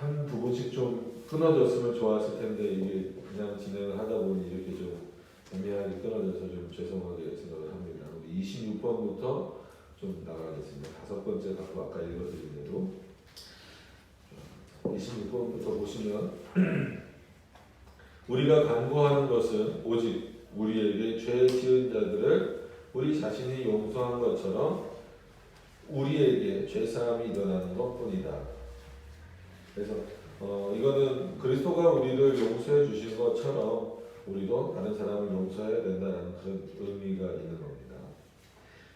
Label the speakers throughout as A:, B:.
A: 한 부분씩 좀 끊어졌으면 좋았을 텐데 이게 그냥 진행을 하다 보니 이렇게 좀 애매하게 끊어져서 좀 죄송하게 생각을 합니다. 26번부터 좀 나가겠습니다. 5번째 갖고 아까 읽어드린 대로 26번부터 보시면 우리가 간구하는 것은 오직 우리에게 죄 지은 자들을 우리 자신이 용서한 것처럼 우리에게 죄사함이 일어나는 것뿐이다. 그래서 이거는 그리스도가 우리를 용서해 주신 것처럼 우리도 다른 사람을 용서해야 된다는 그런 의미가 있는 겁니다.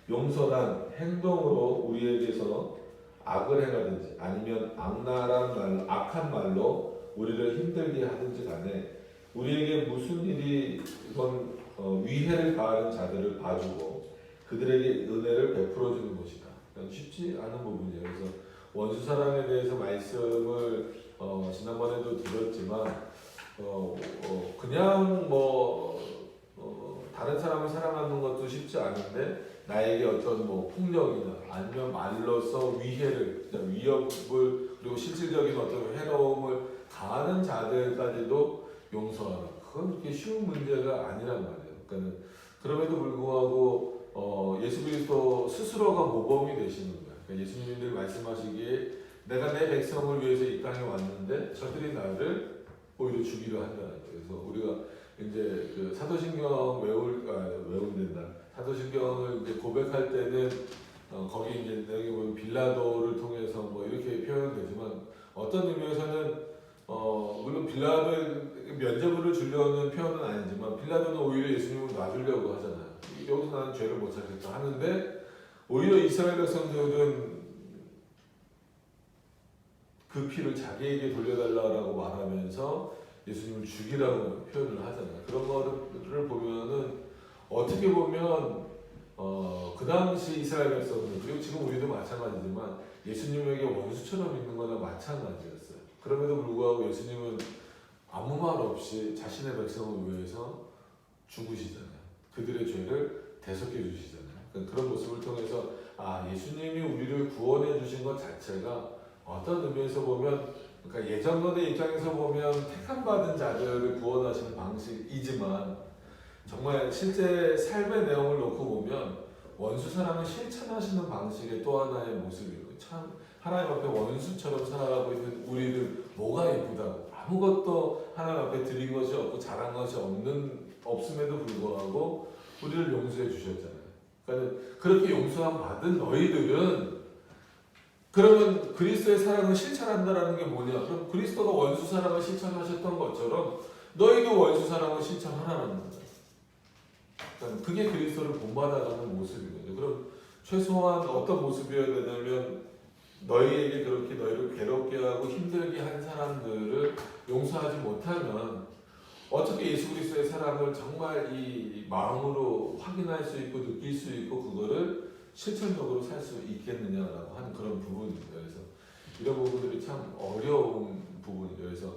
A: 용서란 행동으로 우리에게서 악을 행하든지 아니면 악한 말로 우리를 힘들게 하든지 간에 우리에게 무슨 일이건 위해를 가하는 자들을 봐주고 그들에게 은혜를 베풀어주는 것이다. 쉽지 않은 부분이에요. 그래서 원수 사랑에 대해서 말씀을 지난번에도 드렸지만 그냥 다른 사람을 사랑하는 것도 쉽지 않은데 나에게 어떤 폭력이나 아니면 말로서 위해를 위협을 그리고 실질적인 어떤 해로움을 가하는 자들까지도 용서하는 그건 그렇게 쉬운 문제가 아니란 말이에요. 그러니까 그럼에도 불구하고 예수 그리스도 스스로가 모범이 되시는 거예요. 그러니까 예수님들 말씀하시기에 내가 내 백성을 위해서 이 땅에 왔는데 저들이 나를 오히려 죽이려 한다는 거예요. 그래서 우리가 이제 그 사도신경 외운된다. 사도신경을 이제 고백할 때는 거기 이제 여기 보면 빌라도를 통해서 이렇게 표현되지만 어떤 의미에서는 물론 빌라도의 면죄부를 주려는 표현은 아니지만 빌라도는 오히려 예수님을 놔주려고 하잖아요. 여기서 나는 죄를 못 찾겠다 하는데 오히려 이스라엘 백성들은 그 피를 자기에게 돌려달라고 말하면서 예수님을 죽이라고 표현을 하잖아요. 그런 거를 보면은 어떻게 보면 그 당시 이스라엘 백성들 그리고 지금 우리도 마찬가지지만 예수님에게 원수처럼 있는 거나 마찬가지였어요. 그럼에도 불구하고 예수님은 아무 말 없이 자신의 백성을 위해서 죽으시잖아요. 그들의 죄를 대속해 주시잖아요. 그러니까 그런 모습을 통해서 예수님이 우리를 구원해 주신 것 자체가 어떤 의미에서 보면 그러니까 예전론의 입장에서 보면 택함받은 자들을 구원하시는 방식이지만 정말 실제 삶의 내용을 놓고 보면 원수 사랑을 실천하시는 방식의 또 하나의 모습이고 참 하나님 앞에 원수처럼 살아가고 있는 우리를 뭐가 이쁘다고 아무것도 하나님 앞에 드린 것이 없고 잘한 것이 없음에도 불구하고 우리를 용서해 주셨잖아요. 그러니까 그렇게 용서함 받은 너희들은 그러면 그리스도의 사랑을 실천한다라는 게 뭐냐? 그럼 그리스도가 원수 사랑을 실천하셨던 것처럼 너희도 원수 사랑을 실천하라는 거예요. 그러니까 그게 그리스도를 본받아가는 모습이거든요. 그럼 최소한 어떤 모습이어야 되냐면 너희에게 그렇게 너희를 괴롭게 하고 힘들게 한 사람들을 용서하지 못하면 어떻게 예수 그리스도의 사랑을 정말 이 마음으로 확인할 수 있고 느낄 수 있고 그거를 실천적으로 살 수 있겠느냐라고 하는 그런 부분입니다. 그래서 이런 부분들이 참 어려운 부분이죠. 그래서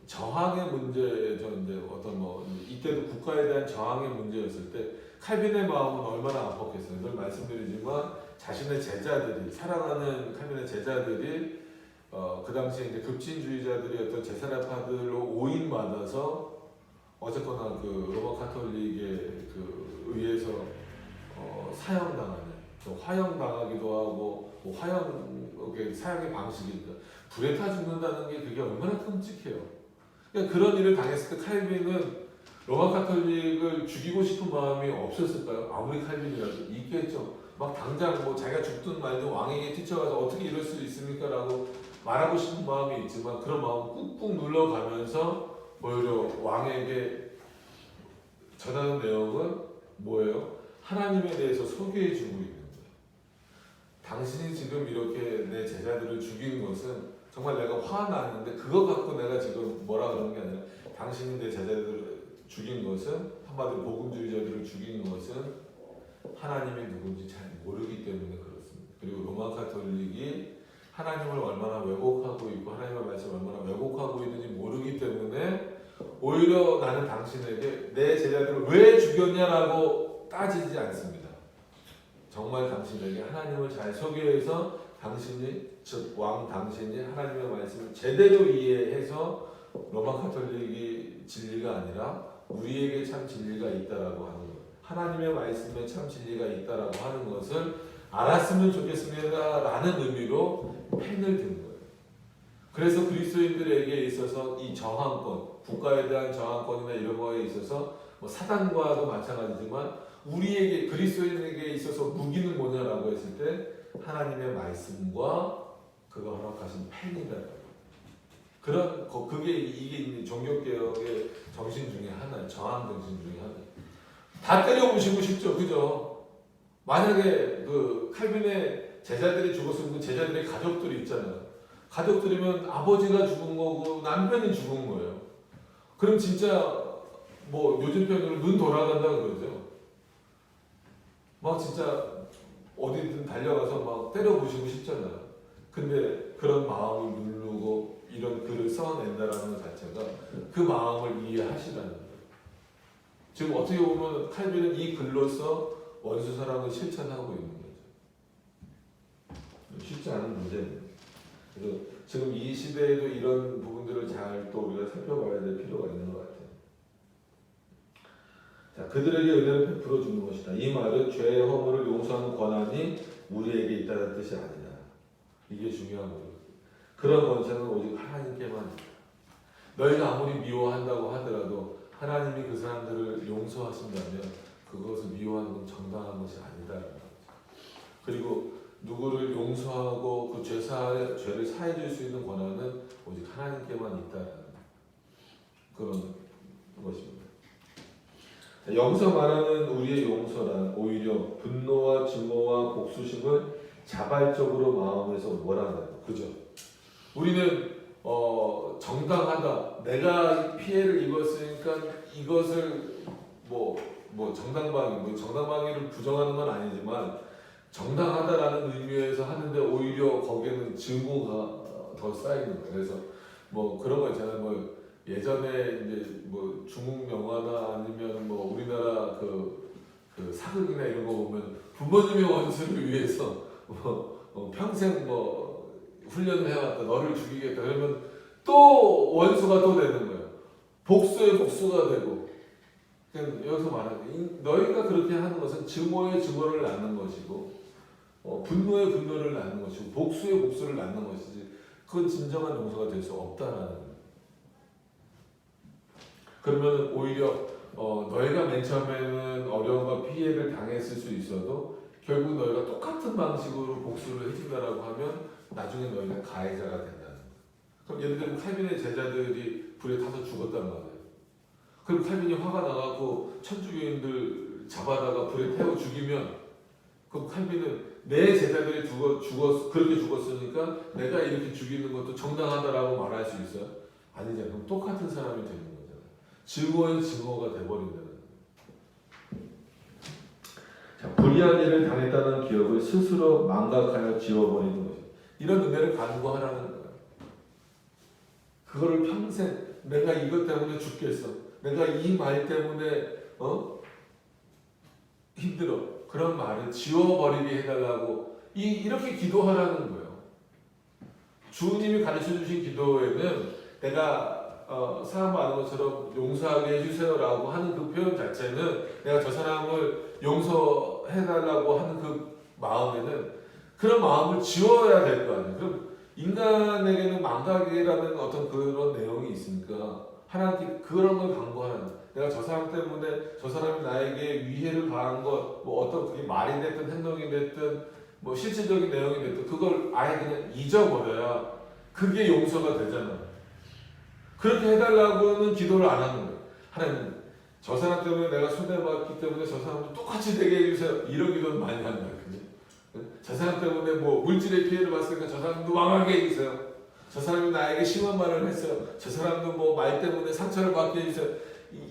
A: 저항의 문제죠. 이제 어떤 이때도 국가에 대한 저항의 문제였을 때 칼빈의 마음은 얼마나 아팠겠어요. 늘 말씀드리지만 자신의 제자들이 사랑하는 칼빈의 제자들이 그 당시에 이제 급진주의자들이 어떤 제사라파들로 오인받아서 어쨌거나 그 로마 카톨릭에 그 의해서 사형당하는, 화형당하기도 하고, 사형의 방식이니까 불에 타 죽는다는 게 그게 얼마나 끔찍해요. 그러니까 그런 일을 당했을 때 칼빈은 로마 카톨릭을 죽이고 싶은 마음이 없었을까요? 아무리 칼빈이라도 있겠죠. 막 당장 자기가 죽든 말든 왕에게 뛰쳐가서 어떻게 이럴 수 있습니까? 라고 말하고 싶은 마음이 있지만 그런 마음 꾹꾹 눌러가면서 오히려 왕에게 전하는 내용은 뭐예요? 하나님에 대해서 소개해주고 있는 거예요. 당신이 지금 이렇게 내 제자들을 죽인 것은 정말 내가 화나는데 그거 갖고 내가 지금 뭐라 그러는 게 아니라 당신이 내 제자들을 죽인 것은 한마디로 복음주의자들을 죽인 것은 하나님이 누군지 잘 모르기 때문에 그렇습니다. 그리고 로마 카톨릭이 하나님을 얼마나 왜곡하고 있고 하나님의 말씀을 얼마나 왜곡하고 있는지 모르기 때문에 오히려 나는 당신에게 내 제자들을 왜 죽였냐라고 따지지 않습니다. 정말 당신에게 하나님을 잘 소개해서 당신이 즉 왕 당신이 하나님의 말씀을 제대로 이해해서 로마 카톨릭이 진리가 아니라 우리에게 참 진리가 있다라고 하는 것, 하나님의 말씀에 참 진리가 있다라고 하는 것을 알았으면 좋겠습니다라는 의미로 펜을 든 거예요. 그래서 그리스도인들에게 있어서 이 저항권, 국가에 대한 저항권이나 이런 거에 있어서 뭐 사단과도 마찬가지지만 우리에게 그리스도인에게 있어서 무기는 뭐냐라고 했을 때 하나님의 말씀과 그가 허락하신 펜이다. 그런 그게 이게 종교개혁의 정신 중에 하나예요. 저항 정신 중에 하나. 다 때려부시고 싶죠, 그죠? 만약에 그 칼빈의 제자들이 죽었으면 그 제자들의 가족들이 있잖아요. 가족들이면 아버지가 죽은 거고 남편이 죽은 거예요. 그럼 진짜 뭐 요즘 표현으로 눈 돌아간다 그러죠. 막 진짜 어디든 달려가서 막 때려부시고 싶잖아요. 근데 그런 마음을 누르고 이런 글을 써낸다라는 것 자체가 그 마음을 이해하시라는 거예요. 지금 어떻게 보면 칼빈은 이 글로서 원수 사랑을 실천하고 있는 거죠. 쉽지 않은 문제입니다. 그래서 지금 이 시대에도 이런 부분들을 잘 또 우리가 살펴봐야 될 필요가 있는 것 같아요. 자, 그들에게 은혜를 베풀어 주는 것이다. 이 말은 죄의 허물을 용서하는 권한이 우리에게 있다는 뜻이 아니냐. 이게 중요한 거예요. 그런 권세는 오직 하나님께만 있다. 너희가 아무리 미워한다고 하더라도 하나님이 그 사람들을 용서하신다면 그것을 미워하는 건 정당한 것이 아니다. 그리고 누구를 용서하고 그 죄를 사해줄 수 있는 권한은 오직 하나님께만 있다는 그런 것입니다. 여기서 말하는 우리의 용서란 오히려 분노와 증오와 복수심을 자발적으로 마음에서 몰아내요. 그죠? 우리는 정당하다. 내가 피해를 입었으니까 이것을 정당방위를 부정하는 건 아니지만 정당하다라는 의미에서 하는데 오히려 거기에는 증오가 더 쌓이는 거예요. 그래서 뭐 그런 거 있잖아요. 예전에 이제 중국 영화나 아니면 우리나라 그 사극이나 이런 거 보면 부모님의 원수를 위해서 평생 훈련을 해왔다. 너를 죽이겠다. 그러면 또 원수가 또 되는 거예요. 복수의 복수가 되고. 여기서 말하는 너희가 그렇게 하는 것은 증오의 증오를 낳는 것이고 분노의 분노를 낳는 것이고 복수의 복수를 낳는 것이지 그건 진정한 용서가 될 수 없다라는 거예요. 그러면 오히려 너희가 맨 처음에는 어려움과 피해를 당했을 수 있어도 결국 너희가 똑같은 방식으로 복수를 해준다라고 하면 나중에 너희가 가해자가 된다는 거예요. 그럼 예를 들면 칼빈의 제자들이 불에 타서 죽었단 말이에요. 그럼 칼빈이 화가 나갖고 천주교인들 잡아다가 불에 태워 죽이면 그럼 칼빈은 내 제자들이 그렇게 죽었으니까 내가 이렇게 죽이는 것도 정당하다라고 말할 수 있어요? 아니잖아요. 그럼 똑같은 사람이 되는 거잖아요. 증오의 증오가 돼버린다는 거예요. 자, 불의한 일을 당했다는 기억을 스스로 망각하여 지워버리는 거죠. 이런 은혜를 간구하라는 거예요. 그거를 평생 내가 이것 때문에 죽겠어. 내가 이 말 때문에 힘들어. 그런 말을 지워버리게 해달라고 이렇게 기도하라는 거예요. 주님이 가르쳐주신 기도에는 내가 사람 아는 것처럼 용서하게 해주세요라고 하는 그 표현 자체는 내가 저 사람을 용서해달라고 하는 그 마음에는 그런 마음을 지워야 될 거 아니에요. 그럼 인간에게는 망각이라는 어떤 그런 내용이 있으니까 하나님께 그런 걸 강구하는 거예요. 내가 저 사람 때문에 저 사람이 나에게 위해를 가한 것, 어떤 그게 말이 됐든 행동이 됐든 실질적인 내용이 됐든 그걸 아예 그냥 잊어버려야 그게 용서가 되잖아요. 그렇게 해달라고는 기도를 안 하는 거예요. 하나님, 저 사람 때문에 내가 손해봤기 때문에 저 사람도 똑같이 되게 해주세요. 이런 기도는 많이 하는 거예요. 저 사람 때문에 물질의 피해를 봤으니까 저 사람도 망하게 해주세요. 저 사람이 나에게 심한 말을 했어요. 저 사람도 말 때문에 상처를 받게 해주세요.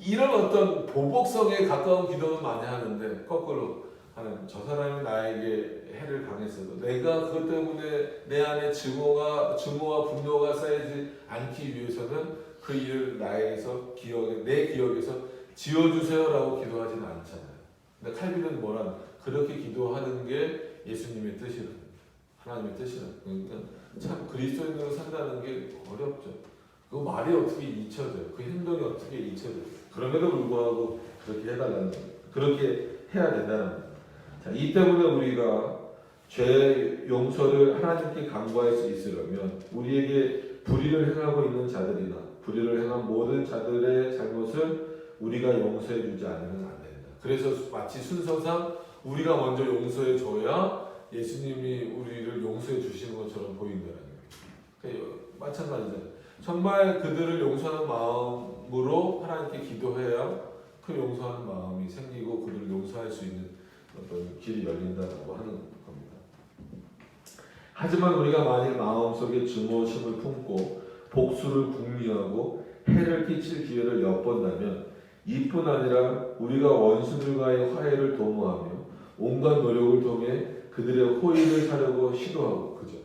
A: 이런 어떤 보복성에 가까운 기도는 많이 하는데 거꾸로 하나님, 저 사람이 나에게 해를 당했어도 내가 그것 때문에 내 안에 증오와 분노가 쌓이지 않기 위해서는 그 일을 내 기억에서 지워주세요라고 기도하지는 않잖아요. 근데 칼빈은 그렇게 기도하는 게 예수님의 뜻이라는 거예요. 하나님의 뜻이라는. 그러니까 참 그리스도인으로 산다는 게 어렵죠. 그 말이 어떻게 잊혀져요? 그 행동이 어떻게 잊혀져요? 그럼에도 불구하고 그렇게 해달라는 거예요. 그렇게 해야 된다는 거예요. 자, 이 때문에 우리가 죄 용서를 하나님께 간구할 수 있으려면 우리에게 불의를 행하고 있는 자들이나 불의를 행한 모든 자들의 잘못을 우리가 용서해 주지 않으면 안 된다. 그래서 마치 순서상 우리가 먼저 용서해 줘야 예수님이 우리를 용서해 주시는 것처럼 보인다는 거예요. 마찬가지잖아요. 정말 그들을 용서하는 마음으로 하나님께 기도해야 그 용서하는 마음이 생기고 그들을 용서할 수 있는 어떤 길이 열린다고 하는 겁니다. 하지만 우리가 만일 마음속에 증오심을 품고 복수를 궁리하고 해를 끼칠 기회를 엿본다면 이뿐 아니라 우리가 원수들과의 화해를 도모하며 온갖 노력을 통해 그들의 호의를 사려고 시도하고, 그죠?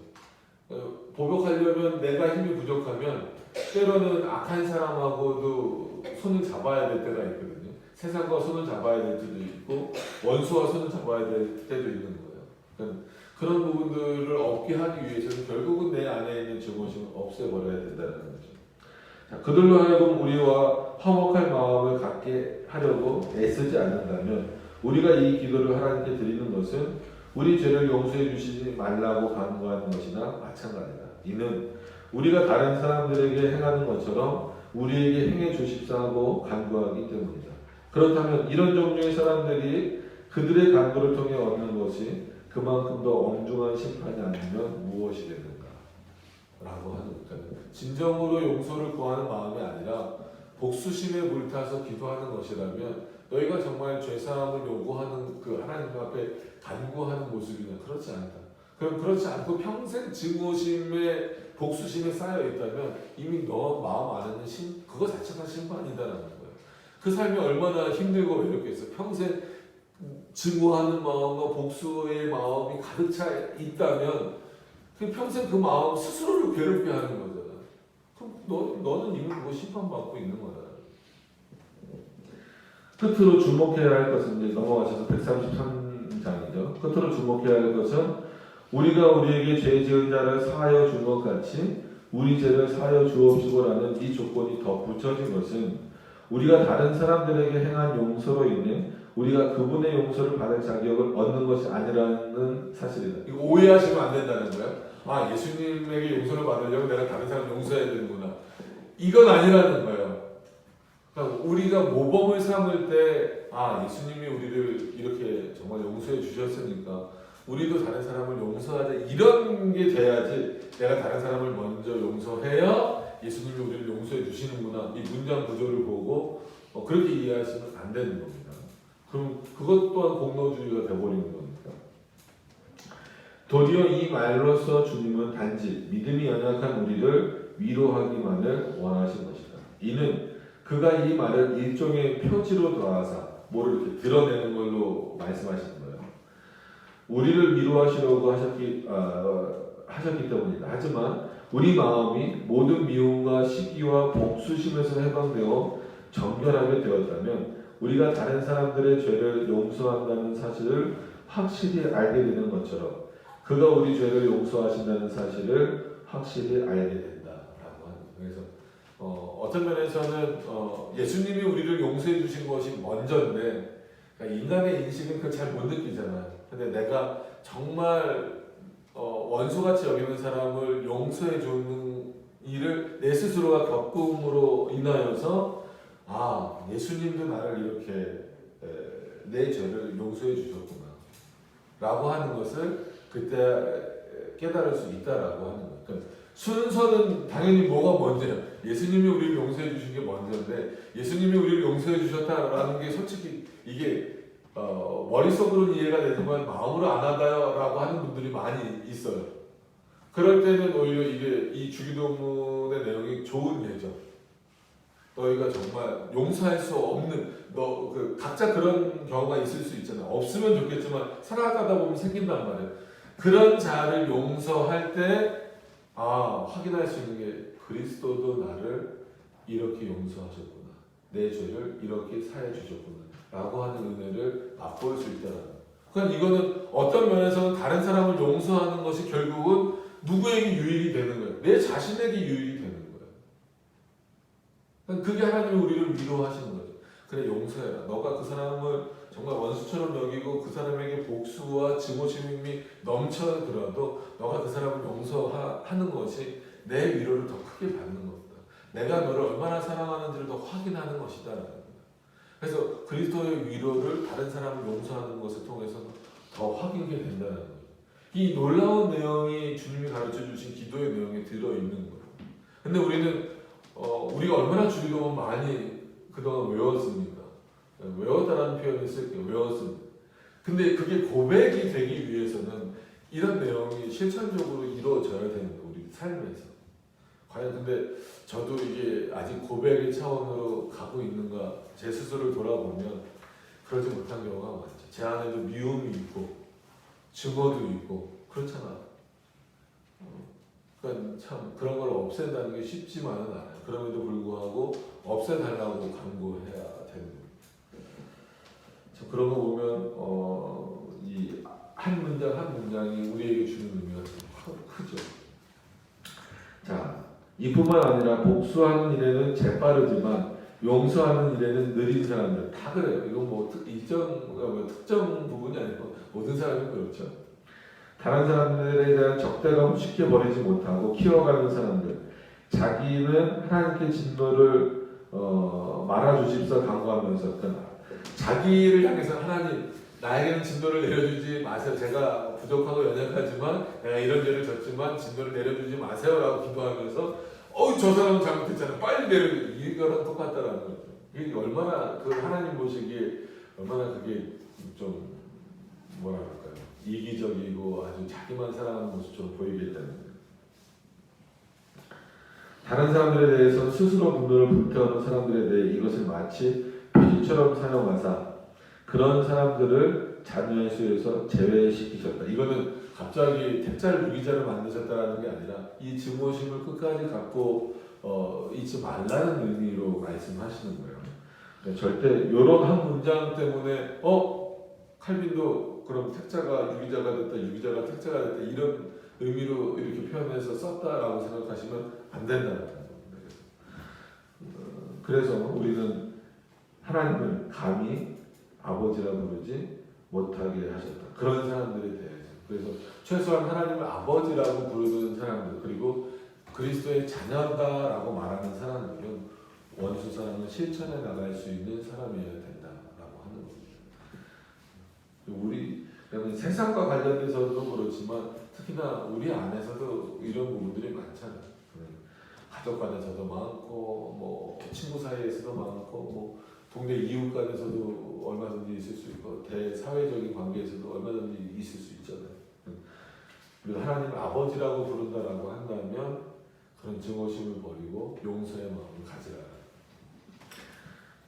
A: 보복하려면 내가 힘이 부족하면 때로는 악한 사람하고도 손을 잡아야 될 때가 있거든요. 세상과 손을 잡아야 될 때도 있고 원수와 손을 잡아야 될 때도 있는 거예요. 그러니까 그런 부분들을 없게 하기 위해서는 결국은 내 안에 있는 증오심을 없애버려야 된다는 거죠. 자, 그들로 하여금 우리와 화목할 마음을 갖게 하려고 애쓰지 않는다면 우리가 이 기도를 하나님께 드리는 것은 우리 죄를 용서해 주시지 말라고 간구하는 것이나 마찬가지다. 이는 우리가 다른 사람들에게 행하는 것처럼 우리에게 행해 주십사 하고 간구하기 때문이다. 그렇다면 이런 종류의 사람들이 그들의 간구를 통해 얻는 것이 그만큼 더 엄중한 심판이 아니면 무엇이 되는가? 라고 하는 거니까 진정으로 용서를 구하는 마음이 아니라 복수심에 불타서 기도하는 것이라면 너희가 정말 죄사함을 요구하는 그 하나님 앞에 간구하는 모습이냐? 그렇지 않다. 그럼 그렇지 않고 평생 증오심에 복수심에 쌓여 있다면 이미 너 마음 안에는 그거 자체가 심판이다라는 거예요. 그 삶이 얼마나 힘들고 외롭겠어. 평생 증오하는 마음과 복수의 마음이 가득 차 있다면 평생 그 마음 스스로를 괴롭게 하는 거잖아. 그럼 너는 이미 그거 심판받고 있는 거다. 끝으로 주목해야 할 것은 이제 넘어가셔서 133장이죠. 끝으로 주목해야 할 것은 우리가 우리에게 죄 지은 자를 사하여 준 것 같이 우리 죄를 사하여 주옵시고라는 이 조건이 덧붙여진 것은 우리가 다른 사람들에게 행한 용서로 인해 우리가 그분의 용서를 받을 자격을 얻는 것이 아니라는 사실이다. 이거 오해하시면 안 된다는 거예요. 아, 예수님에게 용서를 받으려면 내가 다른 사람 용서해야 되는구나. 이건 아니라는 거예요. 그러니까 우리가 모범을 삼을 때, 아, 예수님이 우리를 이렇게 정말 용서해 주셨으니까 우리도 다른 사람을 용서하자. 이런 게 돼야지 내가 다른 사람을 먼저 용서해야 예수님이 우리를 용서해 주시는구나. 이 문장 구조를 보고 그렇게 이해하시면 안 되는 겁니다. 그럼 그것 또한 공로주의가 되어버리는 겁니다. 도리어 이 말로써 주님은 단지 믿음이 연약한 우리를 위로하기만을 원하신 것이다. 이는 그가 이 말을 일종의 표지로 더하사 뭐를 이렇게 드러내는 걸로 말씀하시는 거예요. 우리를 위로하시려고 하셨기 때문이다. 하지만 우리 마음이 모든 미움과 시기와 복수심에서 해방되어 정결하게 되었다면 우리가 다른 사람들의 죄를 용서한다는 사실을 확실히 알게 되는 것처럼 그가 우리 죄를 용서하신다는 사실을 확실히 알게 된다라고 하는 거예요. 그래서 어떤 면에서는 예수님이 우리를 용서해 주신 것이 먼저인데 그러니까 인간의 인식은 그걸 잘 못 느끼잖아요. 근데 내가 정말 원수같이 여기는 사람을 용서해 주는 일을 내 스스로가 겪음으로 인하여서 아, 예수님도 나를 이렇게 내 죄를 용서해 주셨구나 라고 하는 것을 그때 깨달을 수 있다라고 하는 거예요. 그러니까 순서는 당연히 뭐가 먼저예요. 예수님이 우리를 용서해 주신 게 먼저인데 예수님이 우리를 용서해 주셨다라는 게 솔직히 이게 머릿속으로는 이해가 되지만 마음으로 안 한다라고 하는 분들이 많이 있어요. 그럴 때는 오히려 이게 이 주기도문의 내용이 좋은 예죠. 너희가 정말 용서할 수 없는 각자 그런 경우가 있을 수 있잖아요. 없으면 좋겠지만 살아가다 보면 생긴단 말이에요. 그런 자를 용서할 때 확인할 수 있는 게 그리스도도 나를 이렇게 용서하셨구나. 내 죄를 이렇게 사해 주셨구나. 라고 하는 은혜를 맛볼 수 있다는 거예요. 그러니까 이거는 어떤 면에서는 다른 사람을 용서하는 것이 결국은 누구에게 유익이 되는 거예요. 내 자신에게 유익이 되는 거예요. 그러니까 그게 하나님이 우리를 위로하시는 거죠. 그래, 용서해라. 너가 그 사람을 정말 원수처럼 여기고 그 사람에게 복수와 증오심이 넘쳐들어도 너가 그 사람을 용서하는 것이 내 위로를 더 크게 받는 것이다. 내가 너를 얼마나 사랑하는지를 더 확인하는 것이다. 그래서 그리스도의 위로를 다른 사람을 용서하는 것을 통해서 더 확인하게 된다는 거예요. 이 놀라운 내용이 주님이 가르쳐 주신 기도의 내용에 들어있는 거예요. 근데 우리는 우리가 얼마나 주기도문 많이 그동안 외웠습니까? 외웠다라는 표현을 쓸게요. 외웠습니다. 근데 그게 고백이 되기 위해서는 이런 내용이 실천적으로 이루어져야 되는 거예요. 우리 삶에서. 과연 근데 저도 이게 아직 고백의 차원으로 가고 있는가, 제 스스로를 돌아보면 그러지 못한 경우가 많죠. 제 안에도 미움이 있고 증오도 있고 그렇잖아. 그러니까 참 그런 걸 없앤다는 게 쉽지만은 않아요. 그럼에도 불구하고 없애달라고 강구해야 되는 거예요. 그런 거 보면 이 한 문장 한 문장이 우리에게 주는 의미가 참 크죠. 자, 이뿐만 아니라 복수하는 일에는 재빠르지만 용서하는 일에는 느린 사람들 다 그래요. 이건 뭐 특정 부분이 아니고 모든 사람이 그렇죠. 다른 사람들에 대한 적대감을 쉽게 버리지 못하고 키워가는 사람들, 자기는 하나님께 진노를 말아주십사 강구하면서 자기를 향해서 하나님 나에게는 진노를 내려주지 마세요. 제가 부족하고 연약하지만 내가 이런 죄를 졌지만 진노를 내려주지 마세요라고 기도하면서 저 사람은 잘못했잖아. 빨리 내려줘. 이거랑 똑같다라는 거죠. 이게 얼마나 그 하나님 보시기에 얼마나 그게 좀 뭐라 그럴까요? 이기적이고 아주 자기만 사랑하는 모습처럼 보이겠다는 거예요. 다른 사람들에 대해서 스스로 분노를 불태우는 사람들에 대해 이것을 마치 표지처럼 사용하사 그런 사람들을 자녀의 수에서 제외시키셨다. 이거는 갑자기 택자를 유기자를 만드셨다는 게 아니라 이 증오심을 끝까지 갖고 잊지 말라는 의미로 말씀하시는 거예요. 그러니까 절대 이런 한 문장 때문에 칼빈도 그럼 택자가 유기자가 됐다, 유기자가 택자가 됐다 이런 의미로 이렇게 표현해서 썼다라고 생각하시면 안 된다는 겁니다. 그래서 우리는 하나님을 감히 아버지라고 부르지 못하게 하셨다. 그런 사람들에 대해서. 그래서 최소한 하나님을 아버지라고 부르는 사람들, 그리고 그리스도의 자녀다라고 말하는 사람들은 원수 사랑을 실천해 나갈 수 있는 사람이어야 된다라고 하는 겁니다. 우리 세상과 관련돼서도 그렇지만 특히나 우리 안에서도 이런 부분들이 많잖아요. 가족 간에서도 많고, 뭐 친구 사이에서도 많고, 뭐 동네 이웃 간에서도 얼마든지 있을 수 있고, 대사회적인 관계에서도 얼마든지 있을 수 있잖아요. 그리고 하나님을 아버지라고 부른다라고 한다면 그런 증오심을 버리고 용서의 마음을 가지라.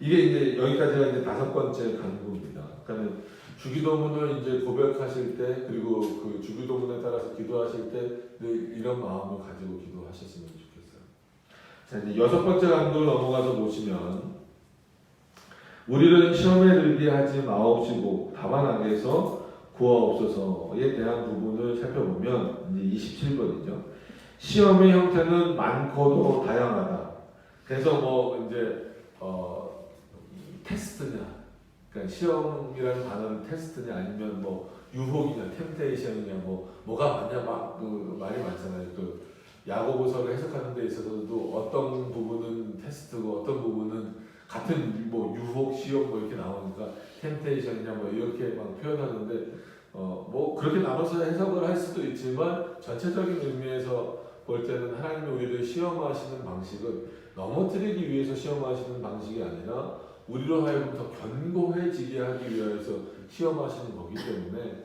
A: 이게 이제 여기까지가 이제 5번째 간구입니다. 그러니까 주기도문을 이제 고백하실 때, 그리고 그 주기도문에 따라서 기도하실 때 늘 이런 마음을 가지고 기도하셨으면 좋겠어요. 자, 이제 6번째 간구를 넘어가서 보시면, 우리를 시험에 들게 하지 마옵시고 다만 악에서 구하옵소서에 대한 부분을 살펴보면 이제 27번이죠. 시험의 형태는 많고도 다양하다. 그래서 뭐 이제 테스트냐, 그러니까 시험이라는 단어는 테스트냐 아니면 뭐 유혹이냐, 템테이션이냐, 뭐가 많냐 막 그 말이 많잖아요. 그 야고보서를 해석하는 데 있어서도 어떤 부분은 테스트고 어떤 부분은 같은 뭐 유혹, 시험 뭐 이렇게 나오니까 템테이션이냐 뭐 이렇게 막 표현하는데 뭐 그렇게 나눠서 해석을 할 수도 있지만 전체적인 의미에서 볼 때는 하나님이 우리를 시험하시는 방식은 넘어뜨리기 위해서 시험하시는 방식이 아니라 우리로 하여금 더 견고해지게 하기 위해서 시험하시는 거기 때문에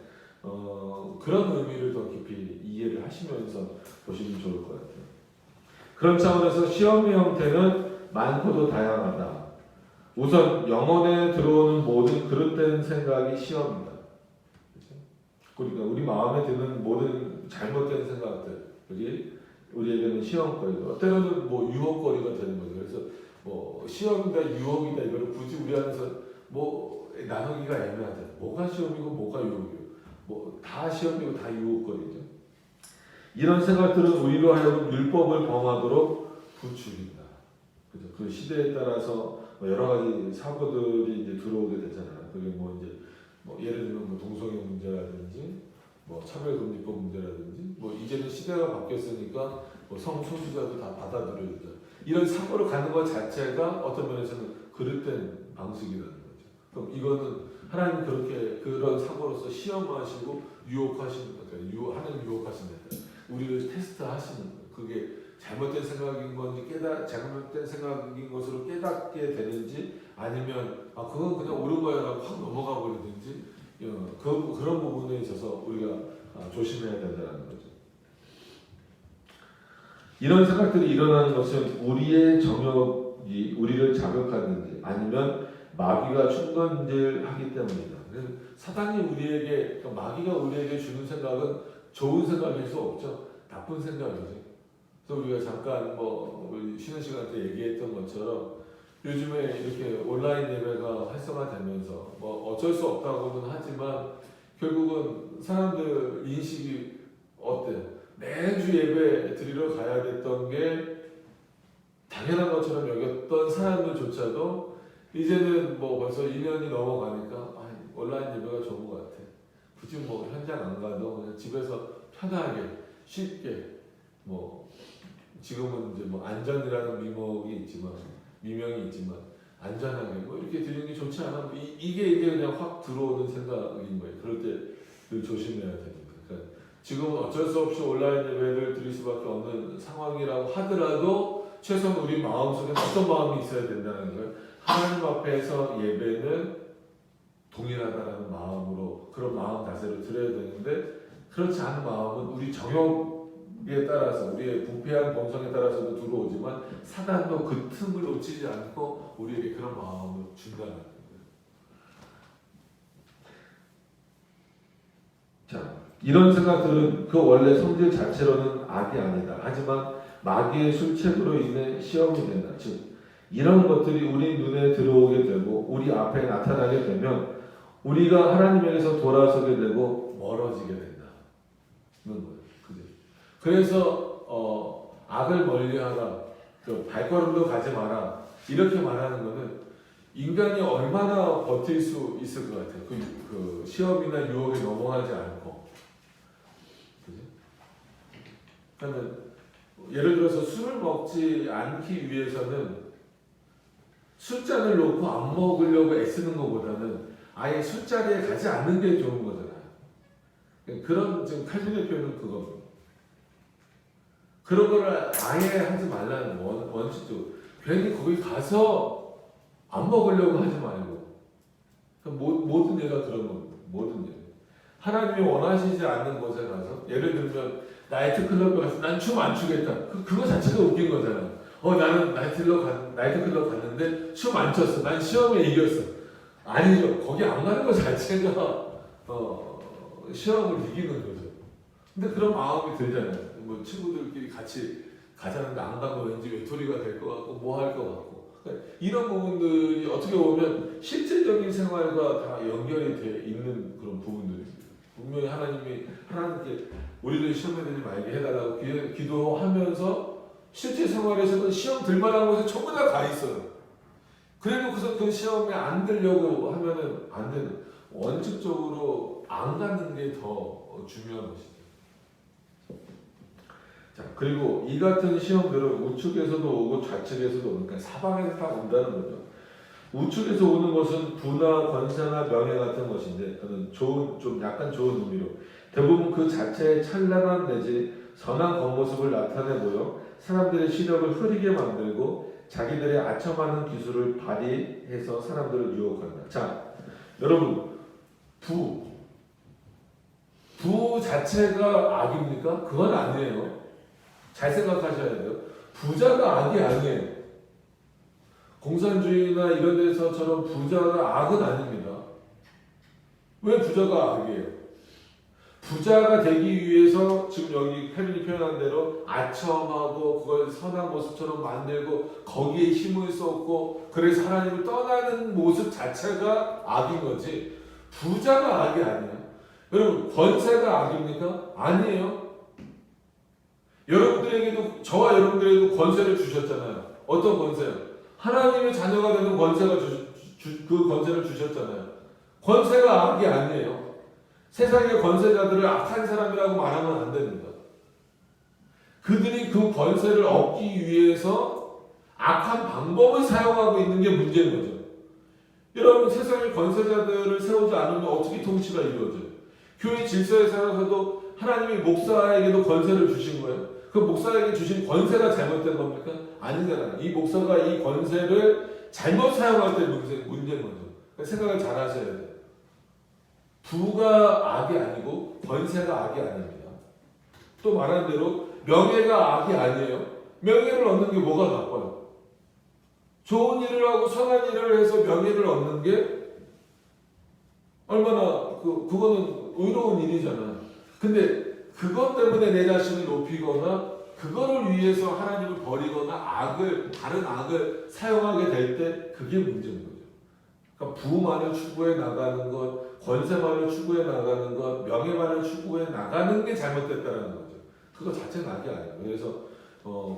A: 그런 의미를 더 깊이 이해를 하시면서 보시면 좋을 것 같아요. 그런 차원에서 시험의 형태는 많고도 다양하다. 우선 영혼에 들어오는 모든 그릇된 생각이 시험이다. 그러니까 우리 마음에 드는 모든 잘못된 생각들이 우리에게는 시험거리고 때로는 뭐 유혹거리가 되는 거죠. 그래서 뭐 시험이다 유혹이다 이거를 굳이 우리 안에서 뭐 나누기가 애매하잖아. 뭐가 시험이고 뭐가 유혹이고, 뭐 다 시험이고 다 유혹거리죠. 이런 생각들은 우리로 하여금 율법을 범하도록 부추긴다. 그죠? 그 시대에 따라서 여러 가지 사고들이 이제 들어오게 되잖아요. 그게 뭐 이제 뭐 예를 들면 뭐 동성애 문제라든지, 뭐 차별금지법 문제라든지, 뭐 이제는 시대가 바뀌었으니까 뭐 성소수자도 다 받아들여주자. 이런 사고를 가는 것 자체가 어떤 면에서는 그릇된 방식이라는 거죠. 그럼 이거는 하나님 그렇게 그런 사고로서 시험하시고 유혹하시는 거예요. 하나님 유혹하시는 거예요. 우리를 테스트하시는 거예요. 그게 잘못된 생각인 건지 잘못된 생각인 것으로 깨닫게 되는지, 아니면 그건 그냥 옳은 거야라고 확 넘어가 버리든지, 그런 부분에 있어서 우리가 조심해야 된다는 거죠. 이런 생각들이 일어나는 것은 우리의 정욕이 우리를 자극하든지 아니면 마귀가 충동질하기 때문이다. 사단이 우리에게, 마귀가 우리에게 주는 생각은 좋은 생각일 수 없죠. 나쁜 생각이죠. 그래서 우리가 잠깐 우리 쉬는 시간 때 얘기했던 것처럼 요즘에 이렇게 온라인 예배가 활성화되면서 어쩔 수 없다고는 하지만 결국은 사람들 인식이 어때요? 매주 예배 드리러 가야 됐던 게 당연한 것처럼 여겼던 사람들조차도 이제는 벌써 2년이 넘어가니까 온라인 예배가 좋은 것 같아. 굳이 현장 안 가도 그냥 집에서 편하게 쉽게 지금은 이제 안전이라는 미명이 있지만 안전하게 이렇게 드리는 게 좋지 않아? 이게 그냥 확 들어오는 생각인 거예요. 그럴 때 늘 조심해야 됩니다. 그러니까 지금은 어쩔 수 없이 온라인 예배를 드릴 수밖에 없는 상황이라고 하더라도 최소한 우리 마음속에 어떤 마음이 있어야 된다는 거예요. 하나님 앞에서 예배는 동일하다라는 마음으로, 그런 마음 자세로 드려야 되는데, 그렇지 않은 마음은 우리 정욕에 따라서, 우리의 부패한 본성에 따라서도 들어오지만 사단도 그 틈을 놓치지 않고 우리에게 그런 마음을 준다는 거예요. 자, 이런 생각들은 그 원래 성질 자체로는 악이 아니다. 하지만 마귀의 술책으로 인해 시험이 된다. 즉 이런 것들이 우리 눈에 들어오게 되고 우리 앞에 나타나게 되면 우리가 하나님에게서 돌아서게 되고 멀어지게 된다. 그런 거예요. 그래서 악을 멀리하라, 발걸음도 가지 마라, 이렇게 말하는 것은 인간이 얼마나 버틸 수 있을 것 같아요. 그 시험이나 유혹에 넘어가지 않고. 그러면 예를 들어서 술을 먹지 않기 위해서는 술잔을 놓고 안 먹으려고 애쓰는 것보다는 아예 술자리에 가지 않는 게 좋은 거잖아요. 그런 지금 칼빈의 표현은 그겁니다. 그런 거를 아예 하지 말라는 원칙도, 괜히 거기 가서 안 먹으려고 하지 말고. 모든 예가 그런 겁니다. 모든 예. 하나님이 원하시지 않는 곳에 가서, 예를 들면 나이트클럽에 가서 난 춤 안 추겠다. 그거 자체가 웃긴 거잖아요. 나는 나이트클럽 갔는데 춤 안 췄어. 난 시험에 이겼어. 아니죠. 거기 안 가는 것 자체가 시험을 이기는 거죠. 근데 그런 마음이 들잖아요. 친구들끼리 같이 가자는데 안 가면 왠지 외톨이가 될 것 같고 뭐 할 것 같고. 이런 부분들이 어떻게 보면 실질적인 생활과 다 연결이 돼 있는 그런 부분들입니다. 분명히 하나님께 우리를 시험에 들지 말게 해달라고 기도하면서 실제 생활에서는 시험 들만한 곳에 전부 다 가 있어요. 그래놓고서 그 시험에 안 들려고 하면은 안 되는, 원칙적으로 안 가는 게 더 중요한 것이죠. 자, 그리고 이 같은 시험들은 우측에서도 오고 좌측에서도 오니까 사방에서 다 온다는 거죠. 우측에서 오는 것은 부나 권세나 명예 같은 것인데, 그는 좀 약간 좋은 의미로 대부분 그 자체의 찬란한 내지 선한 겉모습을 나타내 보여 사람들의 시력을 흐리게 만들고 자기들의 아첨하는 기술을 발휘해서 사람들을 유혹한다. 자, 여러분, 부 자체가 악입니까? 그건 아니에요. 잘 생각하셔야 돼요. 부자가 악이 아니에요. 공산주의나 이런 데서처럼 부자가 악은 아닙니다. 왜 부자가 악이에요? 부자가 되기 위해서 지금 여기 패밀이 표현한 대로 아첨하고 그걸 선한 모습처럼 만들고 거기에 힘을 쏟고 그래서 하나님을 떠나는 모습 자체가 악인 거지 부자가 악이 아니에요. 여러분 권세가 악입니까? 아니에요. 여러분들에게도 저와 여러분들에게도 권세를 주셨잖아요. 어떤 권세요? 하나님의 자녀가 되는 권세가 그 권세를 주셨잖아요. 권세가 악이 아니에요. 세상의 권세자들을 악한 사람이라고 말하면 안 됩니다. 그들이 그 권세를 얻기 위해서 악한 방법을 사용하고 있는 게 문제인 거죠. 여러분 세상의 권세자들을 세우지 않으면 어떻게 통치가 이루어져요? 교회 질서에 살아서도 하나님이 목사에게도 권세를 주신 거예요. 그 목사에게 주신 권세가 잘못된 겁니까? 아니잖아요. 이 목사가 이 권세를 잘못 사용할 때 문제인 거죠. 생각을 잘 하셔야 돼요. 부가 악이 아니고 권세가 악이 아닙니다. 또 말한 대로 명예가 악이 아니에요. 명예를 얻는 게 뭐가 나빠요? 좋은 일을 하고 선한 일을 해서 명예를 얻는 게 얼마나 그거는 의로운 일이잖아요. 근데 그것 때문에 내 자신을 높이거나 그거를 위해서 하나님을 버리거나 다른 악을 사용하게 될 때 그게 문제인 거죠. 그러니까 부만을 추구해 나가는 것, 권세만을 추구해 나가는 것, 명예만을 추구해 나가는 게 잘못됐다는 거죠. 그거 자체는 악이 아니에요. 그래서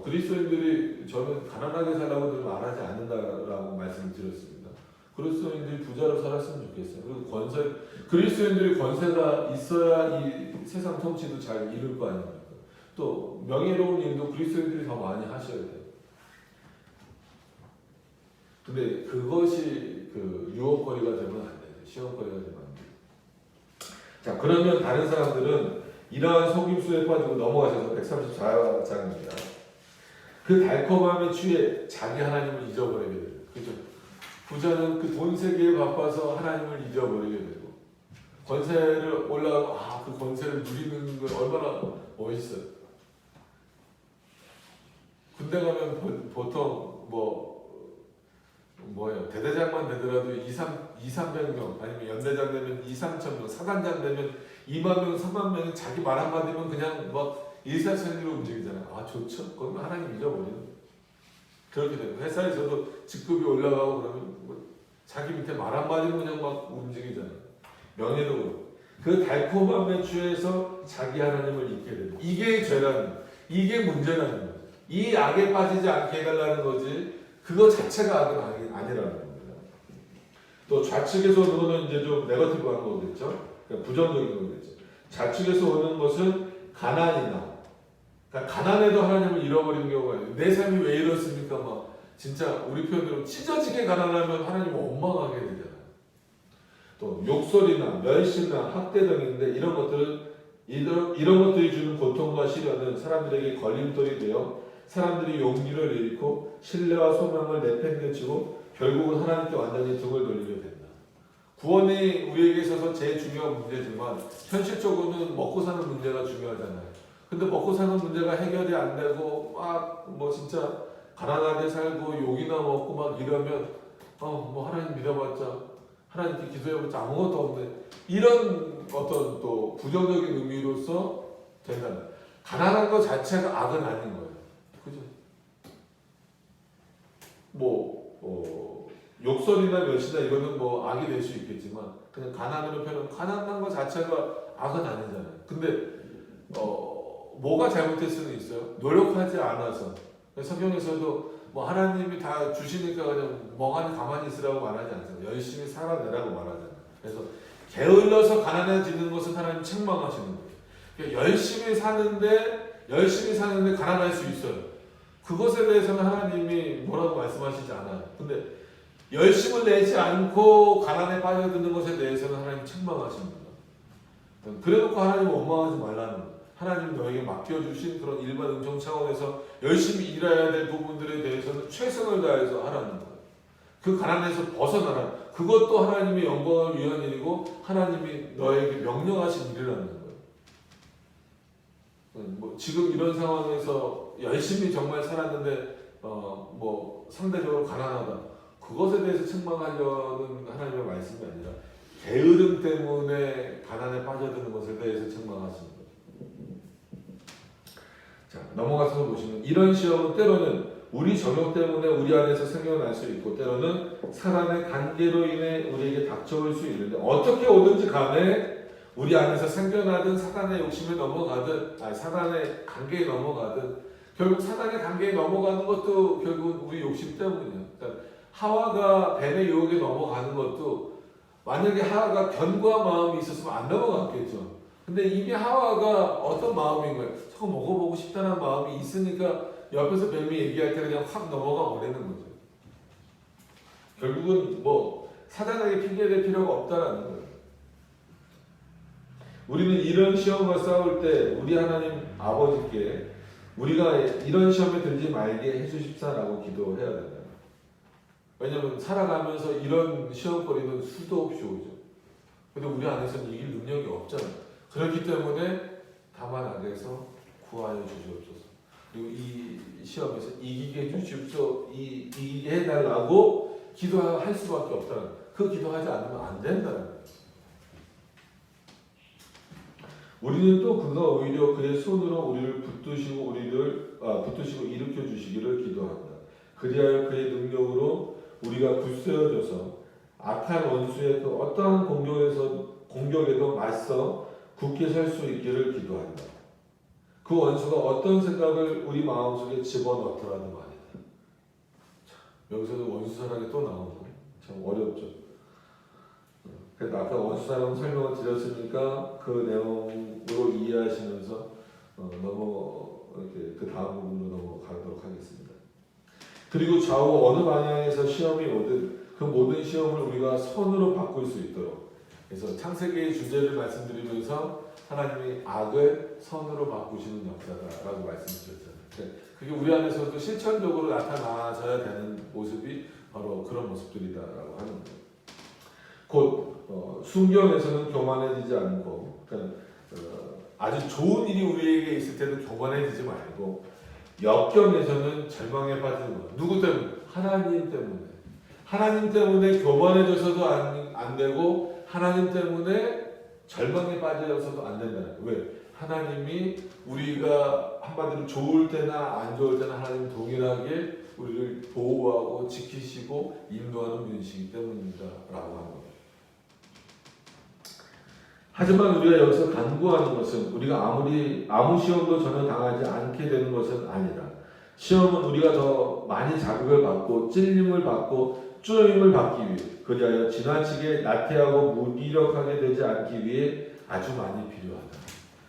A: 그리스도인들이 저는 가난하게 살라고 말하지 않는다라고 말씀을 드렸습니다. 그리스도인들이 부자로 살았으면 좋겠어요. 그리고 그리스도인들이 권세가 있어야 이 세상 통치도 잘 이룰 거 아닙니까? 또 명예로운 일도 그리스도인들이 더 많이 하셔야 돼요. 근데 그것이 유혹거리가 되면 안 돼요. 시험거리가 되면 안 돼요. 자, 그러면 다른 사람들은 이러한 속임수에 빠지고 넘어가셔서 134장입니다. 그 달콤함에 취해 자기 하나님을 잊어버리게 돼요. 그죠? 부자는 그 돈 세기에 바빠서 하나님을 잊어버리게 되고 권세를 올라가고 그 권세를 누리는 건 얼마나 멋있어요. 군대 가면 보통 뭐예요? 대대장만 되더라도 2,300명 아니면 연대장 되면 2,3,000명, 사단장 되면 2만 명, 3만 명이 자기 말 한마디면 그냥 막 일사천리로 움직이잖아요. 좋죠. 그러면 하나님 잊어버리는 그렇게 되고 회사에서도 직급이 올라가고 그러면 자기 밑에 말 한마디면 그냥 막 움직이잖아요. 명예도 그렇고 그 달콤함에 취해서 자기 하나님을 잊게 되고 이게 죄라는 거예요. 이게 문제라는 거예요. 이 악에 빠지지 않게 해달라는 거지 그거 자체가 악은 아니라는 겁니다. 또 좌측에서 오는 거는 이제 좀 네거티브한 거겠죠. 그러니까 부정적인 거겠죠. 좌측에서 오는 것은 가난이나 그러니까 가난해도 하나님을 잃어버리는 경우가 있어요. 내 삶이 왜 이렇습니까? 막 진짜 우리 표현대로 찢어지게 가난하면 하나님을 원망하게 되잖아요. 또 욕설이나 멸시나 학대 등인데 이런 것들이 주는 고통과 시련은 사람들에게 걸림돌이 되어 사람들이 용기를 잃고 신뢰와 소망을 내팽개치고 결국은 하나님께 완전히 등을 돌리게 된다. 구원이 우리에게 있어서 제일 중요한 문제지만 현실적으로는 먹고 사는 문제가 중요하잖아요. 근데 먹고 사는 문제가 해결이 안 되고 진짜 가난하게 살고 욕이나 먹고 막 이러면 하나님 믿어봤자 하나님께 기도해봤자 아무것도 없네. 이런 어떤 또 부정적인 의미로서 된다. 가난한 것 자체가 악은 아닌 거예요. 그죠? 욕설이나 멸시나 이거는 악이 될 수 있겠지만 그냥 가난으로 표현하면 가난한 것 자체가 악은 아니잖아요. 근데 뭐가 잘못될 수는 있어요. 노력하지 않아서. 성경에서도 하나님이 다 주시니까 그냥 멍하니 가만히 있으라고 말하지 않잖아요. 열심히 살아내라고 말하잖아요. 그래서 게을러서 가난해지는 것은 하나님 책망하시는 거예요. 그러니까 열심히 사는데 가난할 수 있어요. 그것에 대해서는 하나님이 뭐라고 말씀하시지 않아요. 근데 열심을 내지 않고 가난에 빠져드는 것에 대해서는 하나님 책망하십니다. 그래놓고 하나님 원망하지 말라는 거예요. 하나님 너에게 맡겨주신 그런 일반 응종 차원에서 열심히 일해야 될 부분들에 대해서는 최선을 다해서 하라는 거예요. 그 가난에서 벗어나라. 그것도 하나님의 영광을 위한 일이고 하나님이 너에게 명령하신 일이라는 거예요. 지금 이런 상황에서 열심히 정말 살았는데 상대적으로 가난하다. 그것에 대해서 책망하려는 하나님의 말씀이 아니라 게으름 때문에 가난에 빠져드는 것에 대해서 책망하시는 거죠. 자, 넘어가서 보시면 이런 시험은 때로는 우리 정욕 때문에 우리 안에서 생겨날 수 있고 때로는 사단의 관계로 인해 우리에게 닥쳐올 수 있는데 어떻게 오든지 간에 우리 안에서 생겨나든 사단의 욕심에 넘어가든 사단의 관계에 넘어가든 결국 사단의 관계에 넘어가는 것도 결국 우리 욕심 때문이에요. 그러니까 하와가 뱀의 유혹에 넘어가는 것도 만약에 하와가 견고한 마음이 있었으면 안 넘어갔겠죠. 근데 이미 하와가 어떤 마음인 거예요? 저거 먹어보고 싶다는 마음이 있으니까 옆에서 뱀이 얘기할 때 그냥 확 넘어가 버리는 거죠. 결국은 뭐 사단에게 핑계댈 필요가 없다라는 거예요. 우리는 이런 시험과 싸울 때 우리 하나님 아버지께 우리가 이런 시험에 들지 말게 해주십사라고 기도해야 된다. 왜냐하면 살아가면서 이런 시험거리는 수도 없이 오죠. 근데 우리 안에서는 이길 능력이 없잖아요. 그렇기 때문에 다만 악에서 구하여 주시옵소서. 그리고 이 시험에서 이기게 해주십시오. 이기게 해달라고 기도할 수밖에 없다는 거예요. 그 기도하지 않으면 안 된다는 거예요. 우리는 또 그가 오히려 그의 손으로 우리를 붙드시고 일으켜 주시기를 기도한다. 그리하여 그의 능력으로 우리가 굳세어져서 악한 원수의 그 어떠한 공격에도 맞서 굳게 설 수 있기를 기도한다. 그 원수가 어떤 생각을 우리 마음속에 집어넣더라도 말이다. 여기서도 원수사랑이 또 나오고 참 어렵죠. 그래서 아까 원수사랑 설명을 드렸으니까 그 내용으로 이해하시면서 이렇게 그 다음 부분으로 넘어가도록 하겠습니다. 그리고 좌우 어느 방향에서 시험이 오든 그 모든 시험을 우리가 선으로 바꿀 수 있도록 그래서 창세기의 주제를 말씀드리면서 하나님이 악을 선으로 바꾸시는 역사다라고 말씀드렸잖아요. 그게 우리 안에서도 실천적으로 나타나셔야 되는 모습이 바로 그런 모습들이다라고 하는 거예요. 곧 순경에서는 교만해지지 않고 그러니까 아주 좋은 일이 우리에게 있을 때도 교만해지지 말고 역경에서는 절망에 빠지는 거예요. 누구 때문에? 하나님 때문에. 하나님 때문에 교만해져서도 안 되고 하나님 때문에 절망에 빠져서도 안 된다는 거예요. 왜? 하나님이 우리가 한마디로 좋을 때나 안 좋을 때나 하나님 동일하게 우리를 보호하고 지키시고 인도하는 분이시기 때문이다라고 하는 거예요. 하지만 우리가 여기서 간구하는 것은 우리가 아무 시험도 전혀 당하지 않게 되는 것은 아니다. 시험은 우리가 더 많이 자극을 받고 찔림을 받고 쪼임을 받기 위해 그리하여 지나치게 나태하고 무기력하게 되지 않기 위해 아주 많이 필요하다.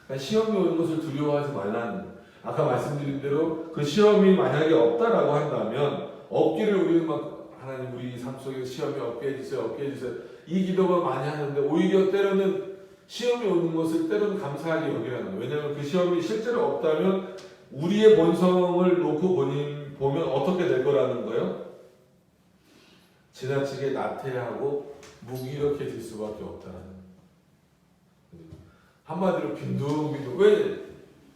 A: 그러니까 시험이 오는 것을 두려워하지 말라는 거예요. 아까 말씀드린 대로 그 시험이 만약에 없다라고 한다면 없기를 우리는 막 하나님 우리 삶 속에 시험이 없게 해주세요. 이 기도가 많이 하는데 오히려 때로는 시험이 오는 것을 때로는 감사하게 여기라는 거예요. 왜냐하면 그 시험이 실제로 없다면 우리의 본성을 놓고 보면 어떻게 될 거라는 거예요? 지나치게 나태하고 무기력해질 수밖에 없다는 거예요. 한마디로 빈둥빈둥. 왜?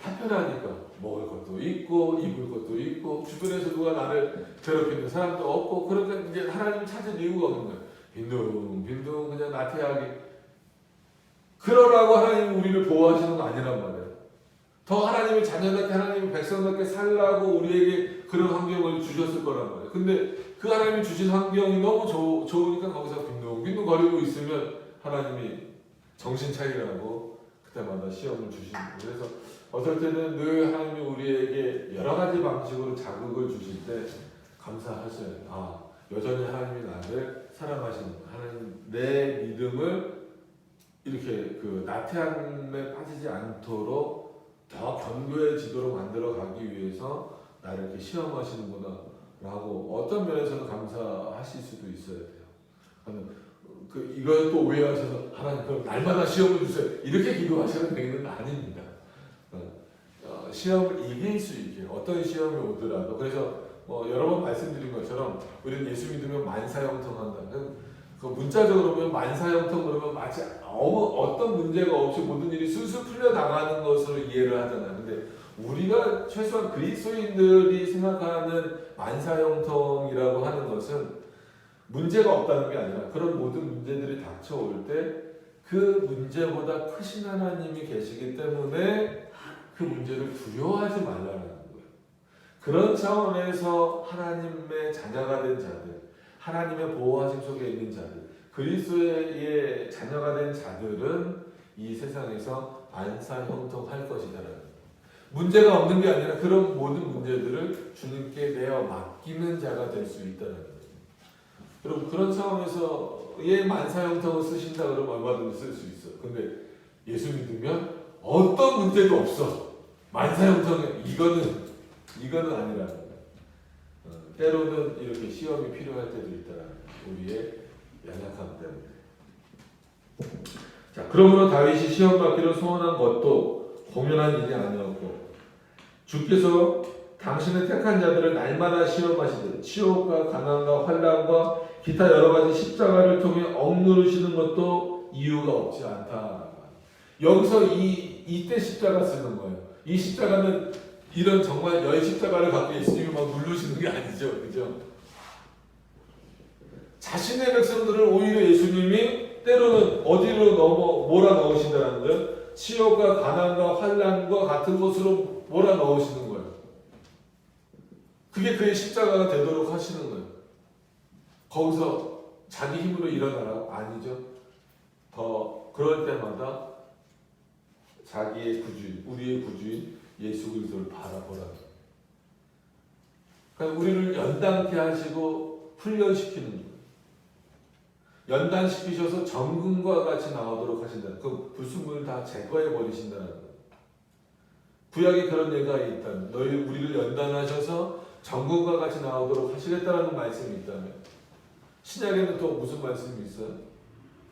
A: 타편하니까 먹을 것도 있고 입을 것도 있고 주변에서 누가 나를 괴롭히는 사람도 없고 그러니까 이제 하나님 찾을 이유가 없는 거예요. 빈둥빈둥 그냥 나태하게 그러라고 하나님 우리를 보호하시는 거 아니란 말이에요. 더 하나님의 자녀답게 하나님의 백성답게 살라고 우리에게 그런 환경을 주셨을 거란 말이에요. 근데 그 하나님이 주신 환경이 너무 좋으니까 거기서 빈둥빈둥 거리고 있으면 하나님이 정신 차리라고 그때마다 시험을 주시는 거예요. 그래서 어떨 때는 늘 하나님이 우리에게 여러 가지 방식으로 자극을 주실 때 감사하셔야 돼요. 여전히 하나님이 나를 사랑하시는 하나님 내 믿음을 이렇게 그 나태함에 빠지지 않도록 더 견고해지도록 만들어 가기 위해서 나를 이렇게 시험하시는구나 라고 어떤 면에서는 감사하실 수도 있어야 돼요. 이걸 또 오해하셔서 하나님 그럼 날마다 시험을 주세요 이렇게 기도하시는 얘기는 아닙니다. 시험을 이길 수 있게 어떤 시험이 오더라도 그래서 여러 번 말씀드린 것처럼 우리는 예수 믿으면 만사형통한다. 그 문자적으로 보면 만사형통 그러면 마치 어떤 문제가 없이 모든 일이 술술 풀려 나가는 것으로 이해를 하잖아요. 근데 우리가 최소한 그리스도인들이 생각하는 만사형통이라고 하는 것은 문제가 없다는 게 아니라 그런 모든 문제들이 닥쳐올 때 그 문제보다 크신 하나님이 계시기 때문에 그 문제를 두려워하지 말라는 거예요. 그런 차원에서 하나님의 자녀가 된 자들, 하나님의 보호하심 속에 있는 자들, 그리스도의 자녀가 된 자들은 이 세상에서 안사형통할 것이다라는 거예요. 문제가 없는 게 아니라 그런 모든 문제들을 주님께 내어 맡기는 자가 될 수 있다는 거예요. 여러분 그런 차원에서 만사형통을 쓰신다 그러면 얼마든지 쓸 수 있어요. 근데 예수 믿으면 어떤 문제도 없어. 만사형통에 이거는 아니라는 거예요. 때로는 이렇게 시험이 필요할 때도 있다라는 우리의 연약함 때문에. 자, 그러므로 다윗이 시험 받기를 소원한 것도 공연한 일이 아니었고 주께서 당신의 택한 자들을 날마다 시험하시듯 치욕과 가난과 환난과 기타 여러 가지 십자가를 통해 억누르시는 것도 이유가 없지 않다. 여기서 이때 십자가 쓰는 거예요. 이 십자가는 이런 정말 열 십자가를 갖고 예수님이 막 누르시는 게 아니죠, 그죠? 자신의 백성들을 오히려 예수님이 때로는 어디로 몰아 넣으신다는 거예요. 치욕과 가난과 환난과 같은 것으로 몰아 넣으시는 거예요. 그게 그의 십자가가 되도록 하시는 거예요. 거기서 자기 힘으로 일어나라고? 아니죠. 더 그럴 때마다 자기의 구주인, 우리의 구주인 예수 그리스도를 바라보라. 그러니까 우리를 연단케 하시고 훈련시키는 거예요. 연단시키셔서 정금과 같이 나오도록 하신다. 그 불순물을 다 제거해 버리신다는 거예요. 구약에 그런 예가 있다면, 우리를 연단하셔서 정금과 같이 나오도록 하시겠다는 말씀이 있다면, 신약에는 또 무슨 말씀이 있어요?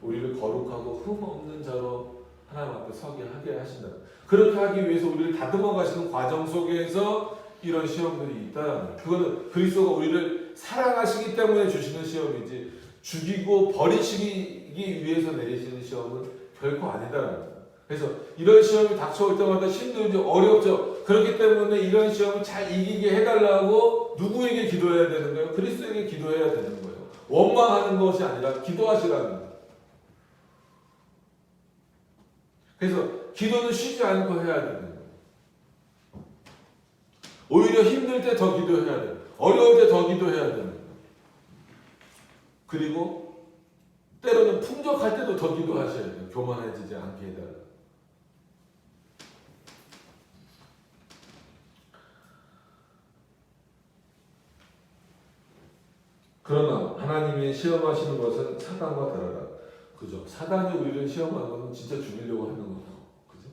A: 우리를 거룩하고 흠 없는 자로 하나님 앞에 서게 하게 하신다. 그렇게 하기 위해서 우리를 다듬어 가시는 과정 속에서 이런 시험들이 있다. 그거는 그리스도가 우리를 사랑하시기 때문에 주시는 시험이지 죽이고 버리시기 위해서 내리시는 시험은 결코 아니다라는 거예요. 그래서 이런 시험이 닥쳐올 때마다 힘들죠, 어렵죠. 그렇기 때문에 이런 시험을 잘 이기게 해달라고 누구에게 기도해야 되는 거예요? 그리스도에게 기도해야 되는 거예요. 원망하는 것이 아니라 기도하시라는 거예요. 그래서 기도는 쉬지 않고 해야 되는 거예요. 오히려 힘들 때 더 기도해야 돼요. 어려울 때 더 기도해야 되는 거예요. 그리고 때로는 풍족할 때도 더 기도하셔야 돼요. 교만해지지 않게 해달라고. 그러나 하나님이 시험하시는 것은 사단과 다르다. 그죠? 사단이 우리를 시험하는 것은 진짜 죽이려고 하는 거죠. 그죠?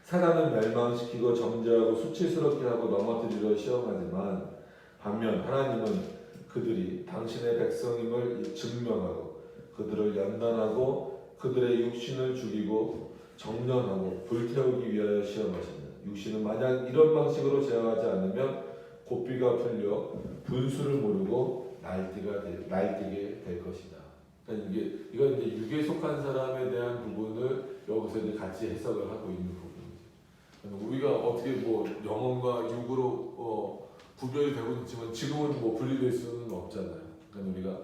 A: 사단은 멸망시키고 정죄하고 수치스럽게 하고 넘어뜨리려 시험하지만 반면 하나님은 그들이 당신의 백성임을 증명하고 그들을 연단하고 그들의 육신을 죽이고 정련하고 불태우기 위하여 시험하신다. 육신은 만약 이런 방식으로 제어하지 않으면 고삐가 풀려 분수를 모르고 날뛰게 될 것이다. 그러니까 이건 이제 육에 속한 사람에 대한 부분을 여기서 이제 같이 해석을 하고 있는 부분이죠. 우리가 어떻게 뭐 영혼과 육으로 구별이 되고 있지만 지금은 뭐 분리될 수는 없잖아요. 그러니까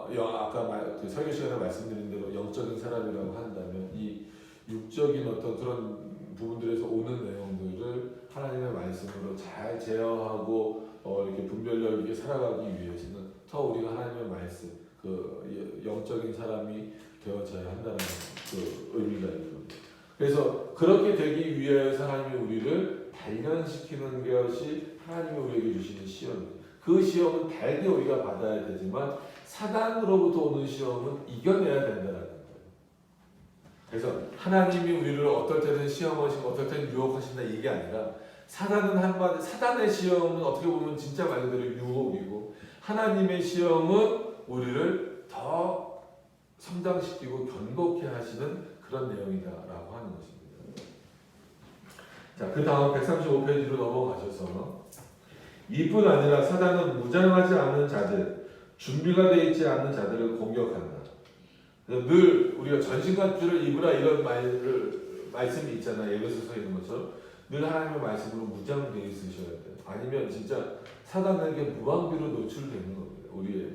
A: 우리가 아까 그 설교 시간에 말씀드린 대로 영적인 사람이라고 한다면 이 육적인 어떤 그런 부분들에서 오는 내용들을 하나님의 말씀으로 잘 제어하고 이렇게 분별력 있게 살아가기 위해서는 더 우리가 하나님의 말씀, 그 영적인 사람이 되어져야 한다는 그 의미가 있는 겁니다. 그래서 그렇게 되기 위해서 하나님이 우리를 단련시키는 것이 하나님이 우리에게 주시는 시험입니다. 그 시험은 달게 우리가 받아야 되지만 사단으로부터 오는 시험은 이겨내야 된다는 거예요. 그래서 하나님이 우리를 어떨 때는 시험하시고 어떨 때는 유혹하신다 이게 아니라 사단의 시험은 어떻게 보면 진짜 말 그대로 유혹이고 하나님의 시험은 우리를 더 성장시키고 견고케 하시는 그런 내용이다라고 하는 것입니다. 자, 그 다음 135페이지로 넘어가셔서 이뿐 아니라 사단은 무장하지 않은 자들, 준비가 되어 있지 않은 자들을 공격한다. 늘 우리가 전신갑주를 입으라 이런 말씀이 있잖아요. 에베소서에 있는 것처럼 늘 하나님의 말씀으로 무장되어 있으셔야 돼요. 아니면 진짜 사단에게 무방비로 노출되는 겁니다. 우리의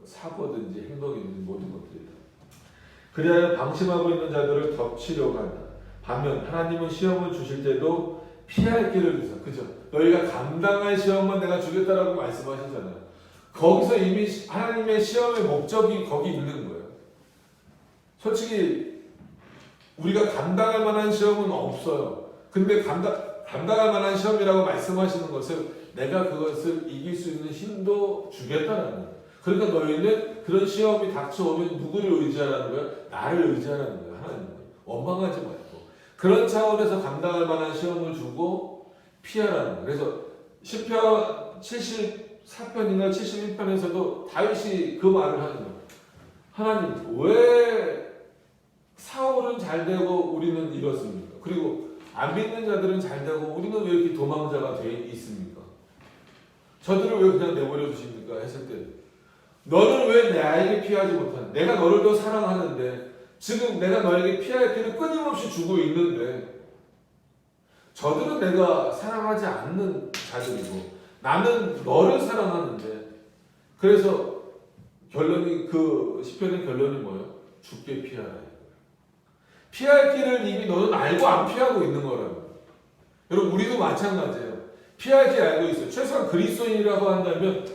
A: 사고든지 행동이든지 모든 것들이다. 그리하여 방심하고 있는 자들을 덮치려고 한다. 반면 하나님은 시험을 주실 때도 피할 길을 주사. 그죠? 너희가 감당할 시험은 내가 주겠다라고 말씀하시잖아요. 거기서 이미 하나님의 시험의 목적이 거기 있는 거예요. 솔직히 우리가 감당할 만한 시험은 없어요. 근데 감당할 만한 시험이라고 말씀하시는 것은 내가 그것을 이길 수 있는 힘도 주겠다는 거예요. 그러니까 너희는 그런 시험이 닥쳐오면 누구를 의지하라는 거예요? 나를 의지하라는 거예요. 하나님을. 원망하지 말고. 그런 차원에서 감당할 만한 시험을 주고 피하라는 거예요. 그래서 시편 74편이나 71편에서도 다윗이 그 말을 하는 거예요. 하나님, 왜 사울은 잘 되고 우리는 이렇습니까? 그리고 안 믿는 자들은 잘 되고 우리는 왜 이렇게 도망자가 돼 있습니까? 저들을 왜 그냥 내버려 두십니까? 했을 때 너는 왜 나에게 피하지 못하는? 내가 너를 더 사랑하는데 지금 내가 너에게 피할 길을 끊임없이 주고 있는데 저들은 내가 사랑하지 않는 자들이고 나는 너를 사랑하는데 그래서 결론이 그 시편의 결론이 뭐예요? 죽게 피하라. 피할 길을 이미 너는 알고 안 피하고 있는 거라고. 여러분 우리도 마찬가지예요. 피할 길 알고 있어요. 최소한 그리스도인이라고 한다면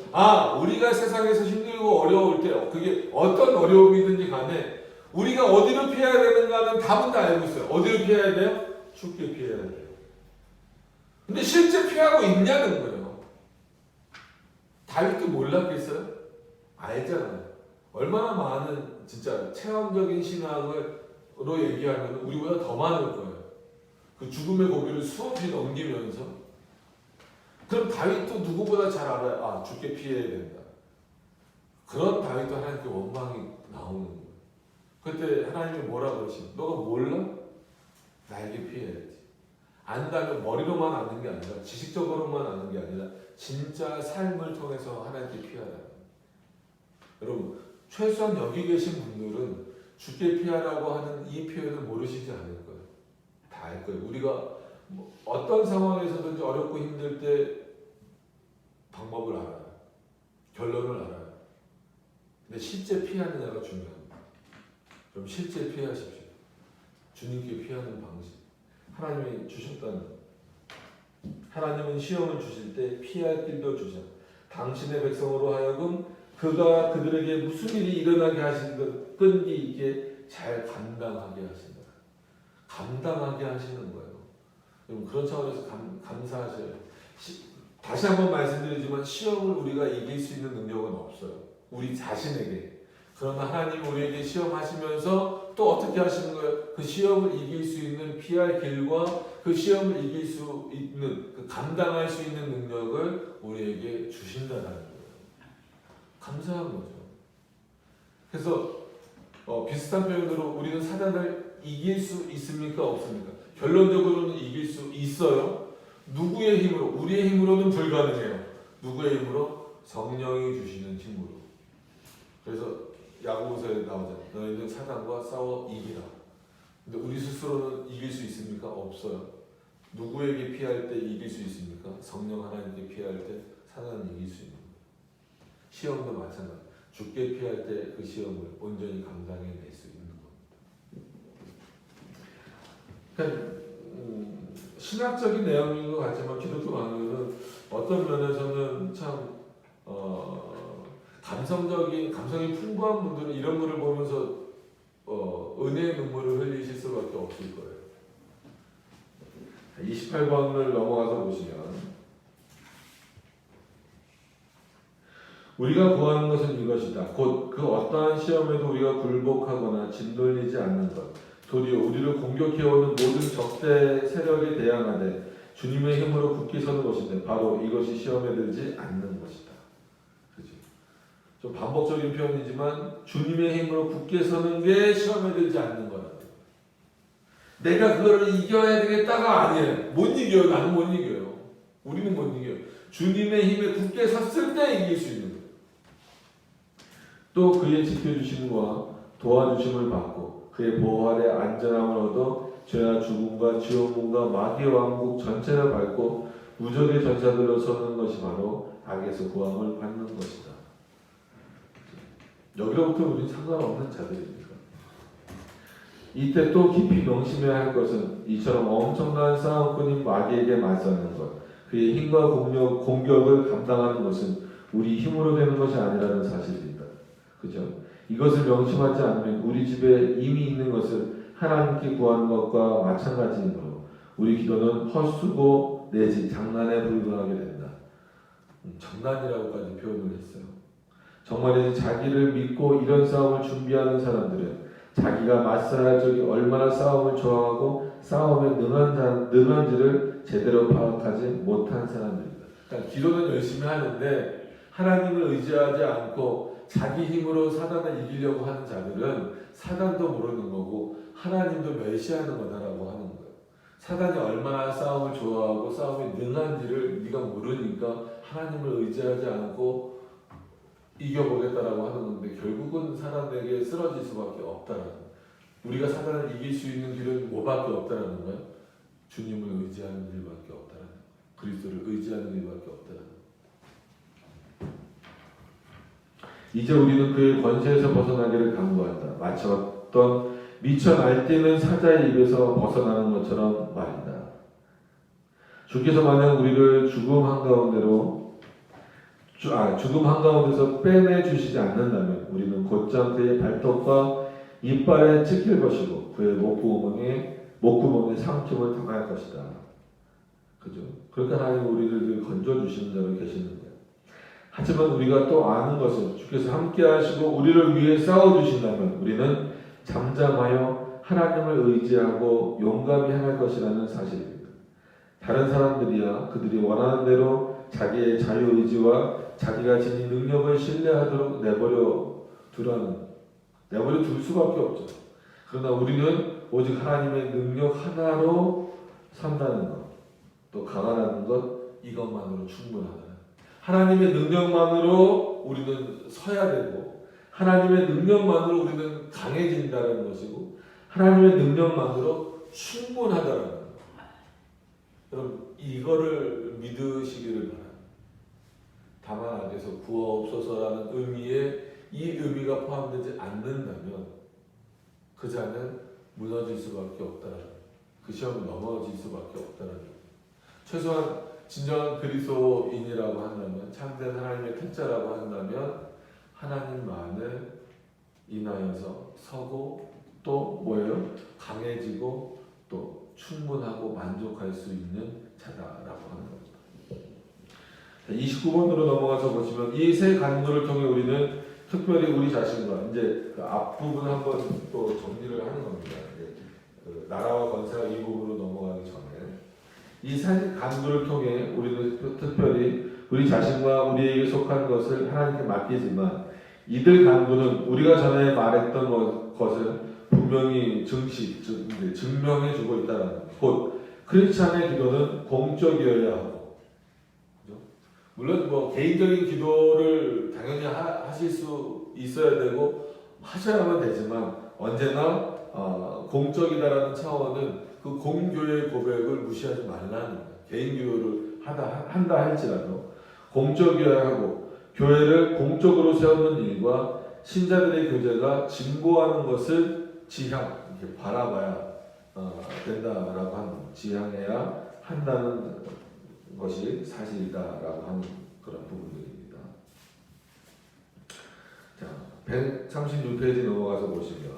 A: 우리가 세상에서 힘들고 어려울 때 그게 어떤 어려움이든지 간에 우리가 어디로 피해야 되는가는 답은 다 알고 있어요. 어디로 피해야 돼요? 죽게 피해야 돼요. 근데 실제 피하고 있냐는 거예요. 다윗도 몰랐겠어요? 알잖아요. 얼마나 많은 진짜 체험적인 신앙으로 얘기하면 우리보다 더 많을 거예요. 그 죽음의 고비를 수없이 넘기면서 그럼 다윗도 누구보다 잘 알아요. 죽게 피해야 된다. 그런 다윗도 하나님께 원망이 나오는 거예요. 그때 하나님이 뭐라 그러시? 너가 몰라? 나에게 피해야지. 안다면 머리로만 아는 게 아니라 지식적으로만 아는 게 아니라 진짜 삶을 통해서 하나님께 피하라. 여러분 최소한 여기 계신 분들은 죽게 피하라고 하는 이 표현을 모르시지 않을 거예요. 다 알 거예요. 우리가 어떤 상황에서든지 어렵고 힘들 때 방법을 알아요. 결론을 알아요. 근데 실제 피하느냐가 중요합니다. 그럼 실제 피하십시오. 주님께 피하는 방식. 하나님이 주셨다는 것. 하나님은 시험을 주실 때 피할 길도 주셔. 당신의 백성으로 하여금 그가 그들에게 무슨 일이 일어나게 하신 것 끈기 있게 잘 감당하게 하신다. 감당하게 하시는 거예요. 여러분 그런 차원에서 감사하셔요. 다시 한번 말씀드리지만 시험을 우리가 이길 수 있는 능력은 없어요. 우리 자신에게. 그러나 하나님 우리에게 시험하시면서 또 어떻게 하시는 거예요? 그 시험을 이길 수 있는 피할 길과 그 시험을 이길 수 있는 그 감당할 수 있는 능력을 우리에게 주신다는 거예요. 감사한 거죠. 그래서 비슷한 표현으로 우리는 사단을 이길 수 있습니까? 없습니까? 결론적으로는 이길 수 있어요. 누구의 힘으로? 우리의 힘으로는 불가능해요. 누구의 힘으로? 성령이 주시는 힘으로. 그래서 야고보서에 나오잖아요. 너희는 사단과 싸워 이기라. 근데 우리 스스로는 이길 수 있습니까? 없어요. 누구에게 피할 때 이길 수 있습니까? 성령 하나님께 피할 때 사단은 이길 수 있는 거예요. 시험도 마찬가지. 죽게 피할 때 그 시험을 온전히 감당해낼 수 있는 겁니다. 그러니까 신학적인 내용인 것 같지만 기독교 강요는 어떤 면에서는 참 감성이 풍부한 분들은 이런 글을 보면서 은혜의 눈물을 흘리실 수밖에 없을 거예요. 28번을 넘어가서 보시면 우리가 구하는 것은 이것이다. 곧 그 어떠한 시험에도 우리가 굴복하거나 짓눌리지 않는 것. 도리어 우리를 공격해오는 모든 적대 세력에 대항하되 주님의 힘으로 굳게 서는 것인데 바로 이것이 시험에 들지 않는 것이다. 그렇죠? 좀 반복적인 표현이지만 주님의 힘으로 굳게 서는 게 시험에 들지 않는 거라고. 내가 그거를 이겨야 되겠다가 아니에요. 못 이겨요. 나는 못 이겨요. 우리는 못 이겨요. 주님의 힘에 굳게 섰을 때 이길 수 있는 거예요. 또 그의 지켜주심과 도와주심을 받고 그의 보호 아래 안전함을 얻어 죄와 죽음과 지옥문과 마귀의 왕국 전체를 밟고 무적의 전사들로 서는 것이 바로 악에서 구함을 받는 것이다. 여기로부터 우리는 상관없는 자들입니다. 이때 또 깊이 명심해야 할 것은 이처럼 엄청난 싸움꾼인 마귀에게 맞서는 것, 그의 힘과 공격을 감당하는 것은 우리 힘으로 되는 것이 아니라는 사실입니다. 그죠? 이것을 명심하지 않으면 우리 집에 이미 있는 것을 하나님께 구하는 것과 마찬가지이므로 우리 기도는 헛수고 내지 장난에 불과하게 된다. 장난이라고까지 표현을 했어요. 정말이지 자기를 믿고 이런 싸움을 준비하는 사람들은 자기가 맞서야 할 적이 얼마나 싸움을 좋아하고 싸움에 능한지를 제대로 파악하지 못한 사람들입니다. 그러니까 기도는 열심히 하는데 하나님을 의지하지 않고 자기 힘으로 사단을 이기려고 하는 자들은 사단도 모르는 거고 하나님도 멸시하는 거다라고 하는 거예요. 사단이 얼마나 싸움을 좋아하고 싸움에 능한지를 네가 모르니까 하나님을 의지하지 않고 이겨보겠다라고 하는 건데 결국은 사단에게 쓰러질 수밖에 없다라는 거예요. 우리가 사단을 이길 수 있는 길은 뭐밖에 없다라는 거예요? 주님을 의지하는 일밖에 없다라는 거예요. 그리스도를 의지하는 일밖에 없다라는 거예요. 이제 우리는 그의 권세에서 벗어나기를 간구한다. 마치 어떤 미쳐 날뛰는 사자의 입에서 벗어나는 것처럼 말이다. 주께서 만약 우리를 죽음 한가운데서 빼내 주시지 않는다면 우리는 곧장 그의 발톱과 이빨에 찍힐 것이고 그의 목구멍에 상처를 당할 것이다. 그죠? 그러니까 하나님 우리를 건져 주시는 자로 계시는 거예요. 하지만 우리가 또 아는 것은 주께서 함께 하시고 우리를 위해 싸워 주신다면 우리는 잠잠하여 하나님을 의지하고 용감히 행할 것이라는 사실입니다. 다른 사람들이야 그들이 원하는 대로 자기의 자유의지와 자기가 지닌 능력을 신뢰하도록 내버려 둘 수밖에 없죠. 그러나 우리는 오직 하나님의 능력 하나로 산다는 것, 또 강하다는 것, 이것만으로 충분하다. 하나님의 능력만으로 우리는 서야 되고 하나님의 능력만으로 우리는 강해진다는 것이고 하나님의 능력만으로 충분하다는 것. 여러분 이거를 믿으시기를 바랍니다. 다만 안에서 구하옵소서라는 의미에 이 의미가 포함되지 않는다면 그 자는 무너질 수밖에 없다는 거예요. 그 시험은 넘어질 수밖에 없다는 거예요. 최소한 진정한 그리스도인이라고 한다면 참된 하나님의 택자라고 한다면 하나님만을 인하여서 서고 또 뭐예요? 강해지고 또 충분하고 만족할 수 있는 자다라고 하는 겁니다. 29번으로 넘어가서 보시면 이 세 간구를 통해 우리는 특별히 우리 자신과 이제 그 앞부분 한번 또 정리를 하는 겁니다. 이제 그 나라와 권세가 이 부분으로 넘어가기 전에 이 세 간구를 통해 우리는 특별히 우리 자신과 우리에게 속한 것을 하나님께 맡기지만 이들 간구는 우리가 전에 말했던 것을 분명히 증명해 주고 있다는 것. 곧 크리스찬의 기도는 공적이어야 하고, 그죠? 물론 뭐 개인적인 기도를 당연히 하실 수 있어야 되고 하셔야만 되지만 언제나 공적이다라는 차원은 그 공교회의 고백을 무시하지 말라는 거예요. 개인 기도를 한다 할지라도 공적이어야 하고 교회를 공적으로 세우는 일과 신자들의 교제가 진보하는 것을 이렇게 바라봐야 된다라고 하는 지향해야 한다는 것이 사실이다라고 하는 그런 부분들입니다. 자, 136페이지 넘어가서 보시면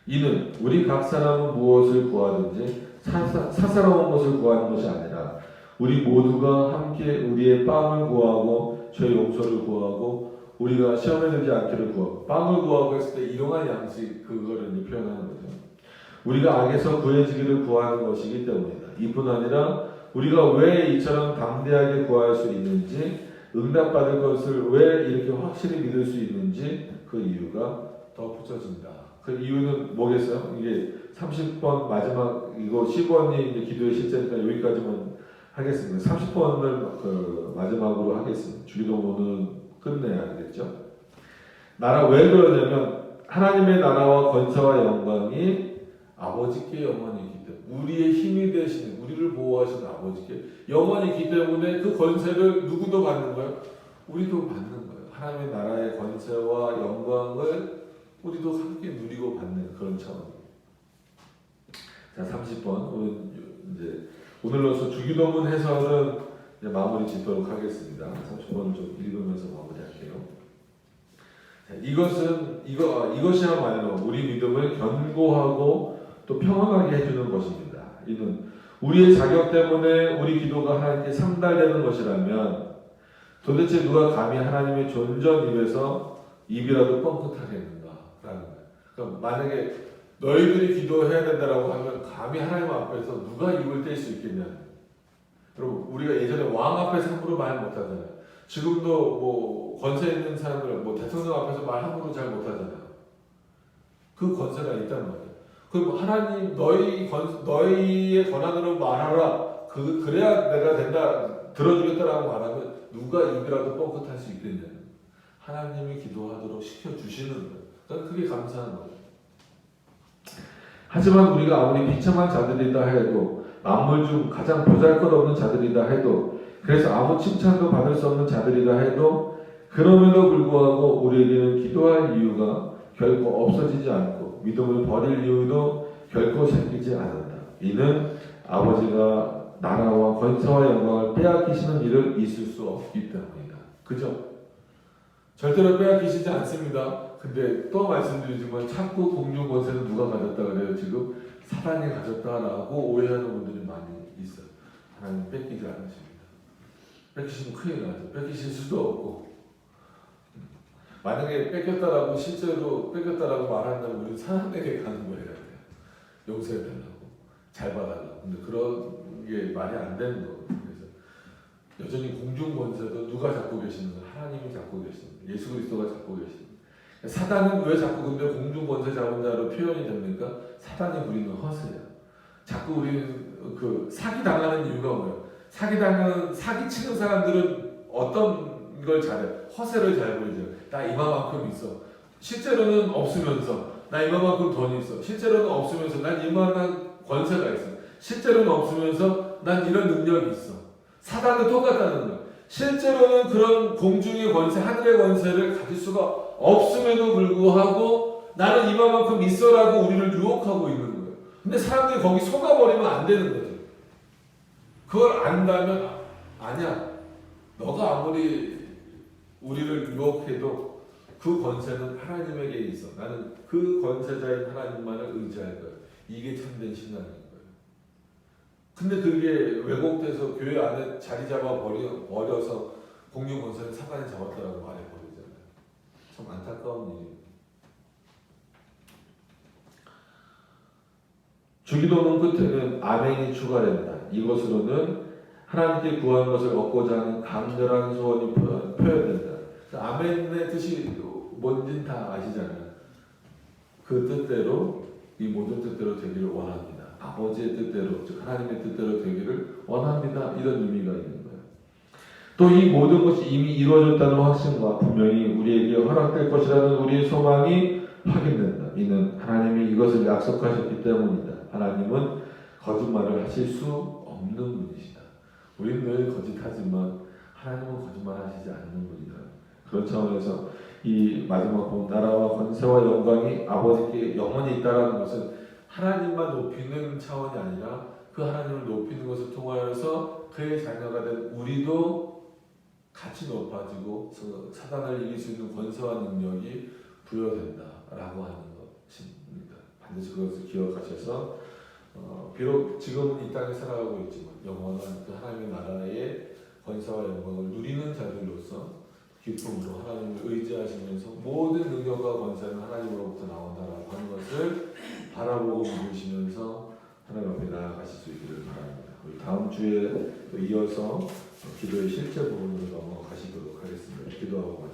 A: 이는 우리 각 사람은 무엇을 구하든지 사사로운 것을 구하는 것이 아니라 우리 모두가 함께 우리의 빵을 구하고 죄 용서를 구하고 우리가 시험에 들지 않기를 구하고 빵을 구하고 했을 때 일용할 양식 그거를 표현하는 거죠. 우리가 악에서 구해지기를 구하는 것이기 때문이다. 이뿐 아니라 우리가 왜 이처럼 담대하게 구할 수 있는지 응답받을 것을 왜 이렇게 확실히 믿을 수 있는지 그 이유가 더 붙여진다. 그 이유는 뭐겠어요? 이게 30번 마지막 이거 10번이 이제 기도의 실제니까 여기까지만 하겠습니다. 30번을 그 마지막으로 하겠습니다. 주기도문은 끝내야 되겠죠. 왜 그러냐면 하나님의 나라와 권세와 영광이 아버지께 영원히 있기 때문에 우리의 힘이 되시는 우리를 보호하시는 아버지께 영원히 있기 때문에 그 권세를 누구도 받는 거예요? 우리도 받는 거예요. 하나님의 나라의 권세와 영광을 우리도 함께 누리고 받는 그런 차원이에요. 자, 30번 이제 오늘로서 주기도문 해설은 이제 마무리 짓도록 하겠습니다. 30번을 좀 읽으면서 마무리할게요. 자, 이것이야말로 우리 믿음을 견고하고 또 평안하게 해주는 것입니다. 이는 우리의 자격 때문에 우리 기도가 하나님께 상달되는 것이라면 도대체 누가 감히 하나님의 존전 입에서 입이라도 뻥끗하게 했는가라는 거예요. 그러니까 만약에 너희들이 기도해야 된다라고 하면 감히 하나님 앞에서 누가 입을 뗄 수 있겠냐. 여러분 우리가 예전에 왕 앞에서 함부로 말 못하잖아요. 지금도 뭐 권세 있는 사람들 뭐 대통령 앞에서 말 함부로 잘 못하잖아요. 그 권세가 있단 말이에요. 그럼 하나님 너희의 권한으로 말하라. 그래야 내가 된다 들어주겠다라고 말하면 누가 입이라도 뻥끗할 수 있겠냐. 하나님이 기도하도록 시켜주시는 거예요. 그러니까 그게 감사한 거예요. 하지만 우리가 아무리 비참한 자들이다 해도 만물 중 가장 보잘것없는 자들이다 해도 그래서 아무 칭찬도 받을 수 없는 자들이다 해도 그럼에도 불구하고 우리에게는 기도할 이유가 결코 없어지지 않고 믿음을 버릴 이유도 결코 생기지 않는다. 이는 아버지가 나라와 권세와 영광을 빼앗기시는 일을 있을 수 없기 때문이다. 그죠? 절대로 빼앗기시지 않습니다. 근데 또 말씀드리지만 자꾸 공중 권세는 누가 가졌다 그래요? 지금 사단이 가졌다라고 오해하는 분들이 많이 있어요. 하나님 뺏기지 않으십니다. 뺏기시면 큰일 나죠. 뺏기실 수도 없고 만약에 뺏겼다라고 실제로 뺏겼다라고 말한다면 우리는 사람에게 가는 거예요. 용서해달라고 잘 봐달라고. 근데 그런 게 말이 안 되는 거거든요. 그래서 여전히 공중 권세도 누가 잡고 계시는 거예요? 하나님이 잡고 계시는 거예요. 예수 그리스도가 잡고 계시는 거예요. 사단은 왜 자꾸 근데 공중 권세 잡은 자로 표현이 됩니까? 사단이 부리는 허세야. 자꾸 우리는 그 사기 당하는 이유가 뭐예요? 사기 치는 사람들은 어떤 걸 잘해? 허세를 잘 부리죠. 나 이만큼 있어. 실제로는 없으면서 나 이만큼 돈이 있어. 실제로는 없으면서 난 이만한 권세가 있어. 실제로는 없으면서 난 이런 능력이 있어. 사단은 똑같다는 거예요. 실제로는 그런 공중의 권세, 하늘의 권세를 가질 수가 없음에도 불구하고 나는 이만큼 있어라고 우리를 유혹하고 있는 거예요. 근데 사람들이 거기 속아버리면 안 되는 거죠. 그걸 안다면 아니야. 너가 아무리 우리를 유혹해도 그 권세는 하나님에게 있어. 나는 그 권세자인 하나님만을 의지할 거야. 이게 참된 신앙인 거예요. 근데 그게 왜곡돼서 교회 안에 자리 잡아 버려서 공중 권세는 사단이 잡았다라고 말해버리잖아요. 참 안타까운 일입니다. 주기도문 끝에는 아멘이 추가된다. 이것으로는 하나님께 구하는 것을 얻고자 하는 강렬한 소원이 표현된다. 아멘의 뜻이 뭔지는 다 아시잖아요. 그 뜻대로 이 모든 뜻대로 되기를 원합니다. 아버지의 뜻대로, 즉 하나님의 뜻대로 되기를 원합니다. 이런 의미가 있는 거예요. 또 이 모든 것이 이미 이루어졌다는 확신과 분명히 우리에게 허락될 것이라는 우리의 소망이 확인된다. 이는 하나님이 이것을 약속하셨기 때문이다. 하나님은 거짓말을 하실 수 없는 분이시다. 우리는 늘 거짓하지만 하나님은 거짓말하시지 않는 분이다. 그런 차원에서 이 마지막 본 나라와 권세와 영광이 아버지께 영원히 있다라는 것은 하나님만 높이는 차원이 아니라 그 하나님을 높이는 것을 통하여서 그의 자녀가 된 우리도 같이 높아지고 사단을 이길 수 있는 권세와 능력이 부여된다라고 하는 것입니다. 반드시 그것을 기억하셔서 비록 지금은 이 땅에 살아가고 있지만 영원한 그 하나님의 나라의 권세와 영광을 누리는 자들로서 기쁨으로 하나님을 의지하시면서 모든 능력과 권세는 하나님으로부터 나온다라고 하는 것을 바라보고 믿으시면서 하나님 앞에 나아가실 수 있기를 바랍니다. 우리 다음 주에 이어서 기도의 실제 부분으로 넘어가시도록 하겠습니다. 기도하고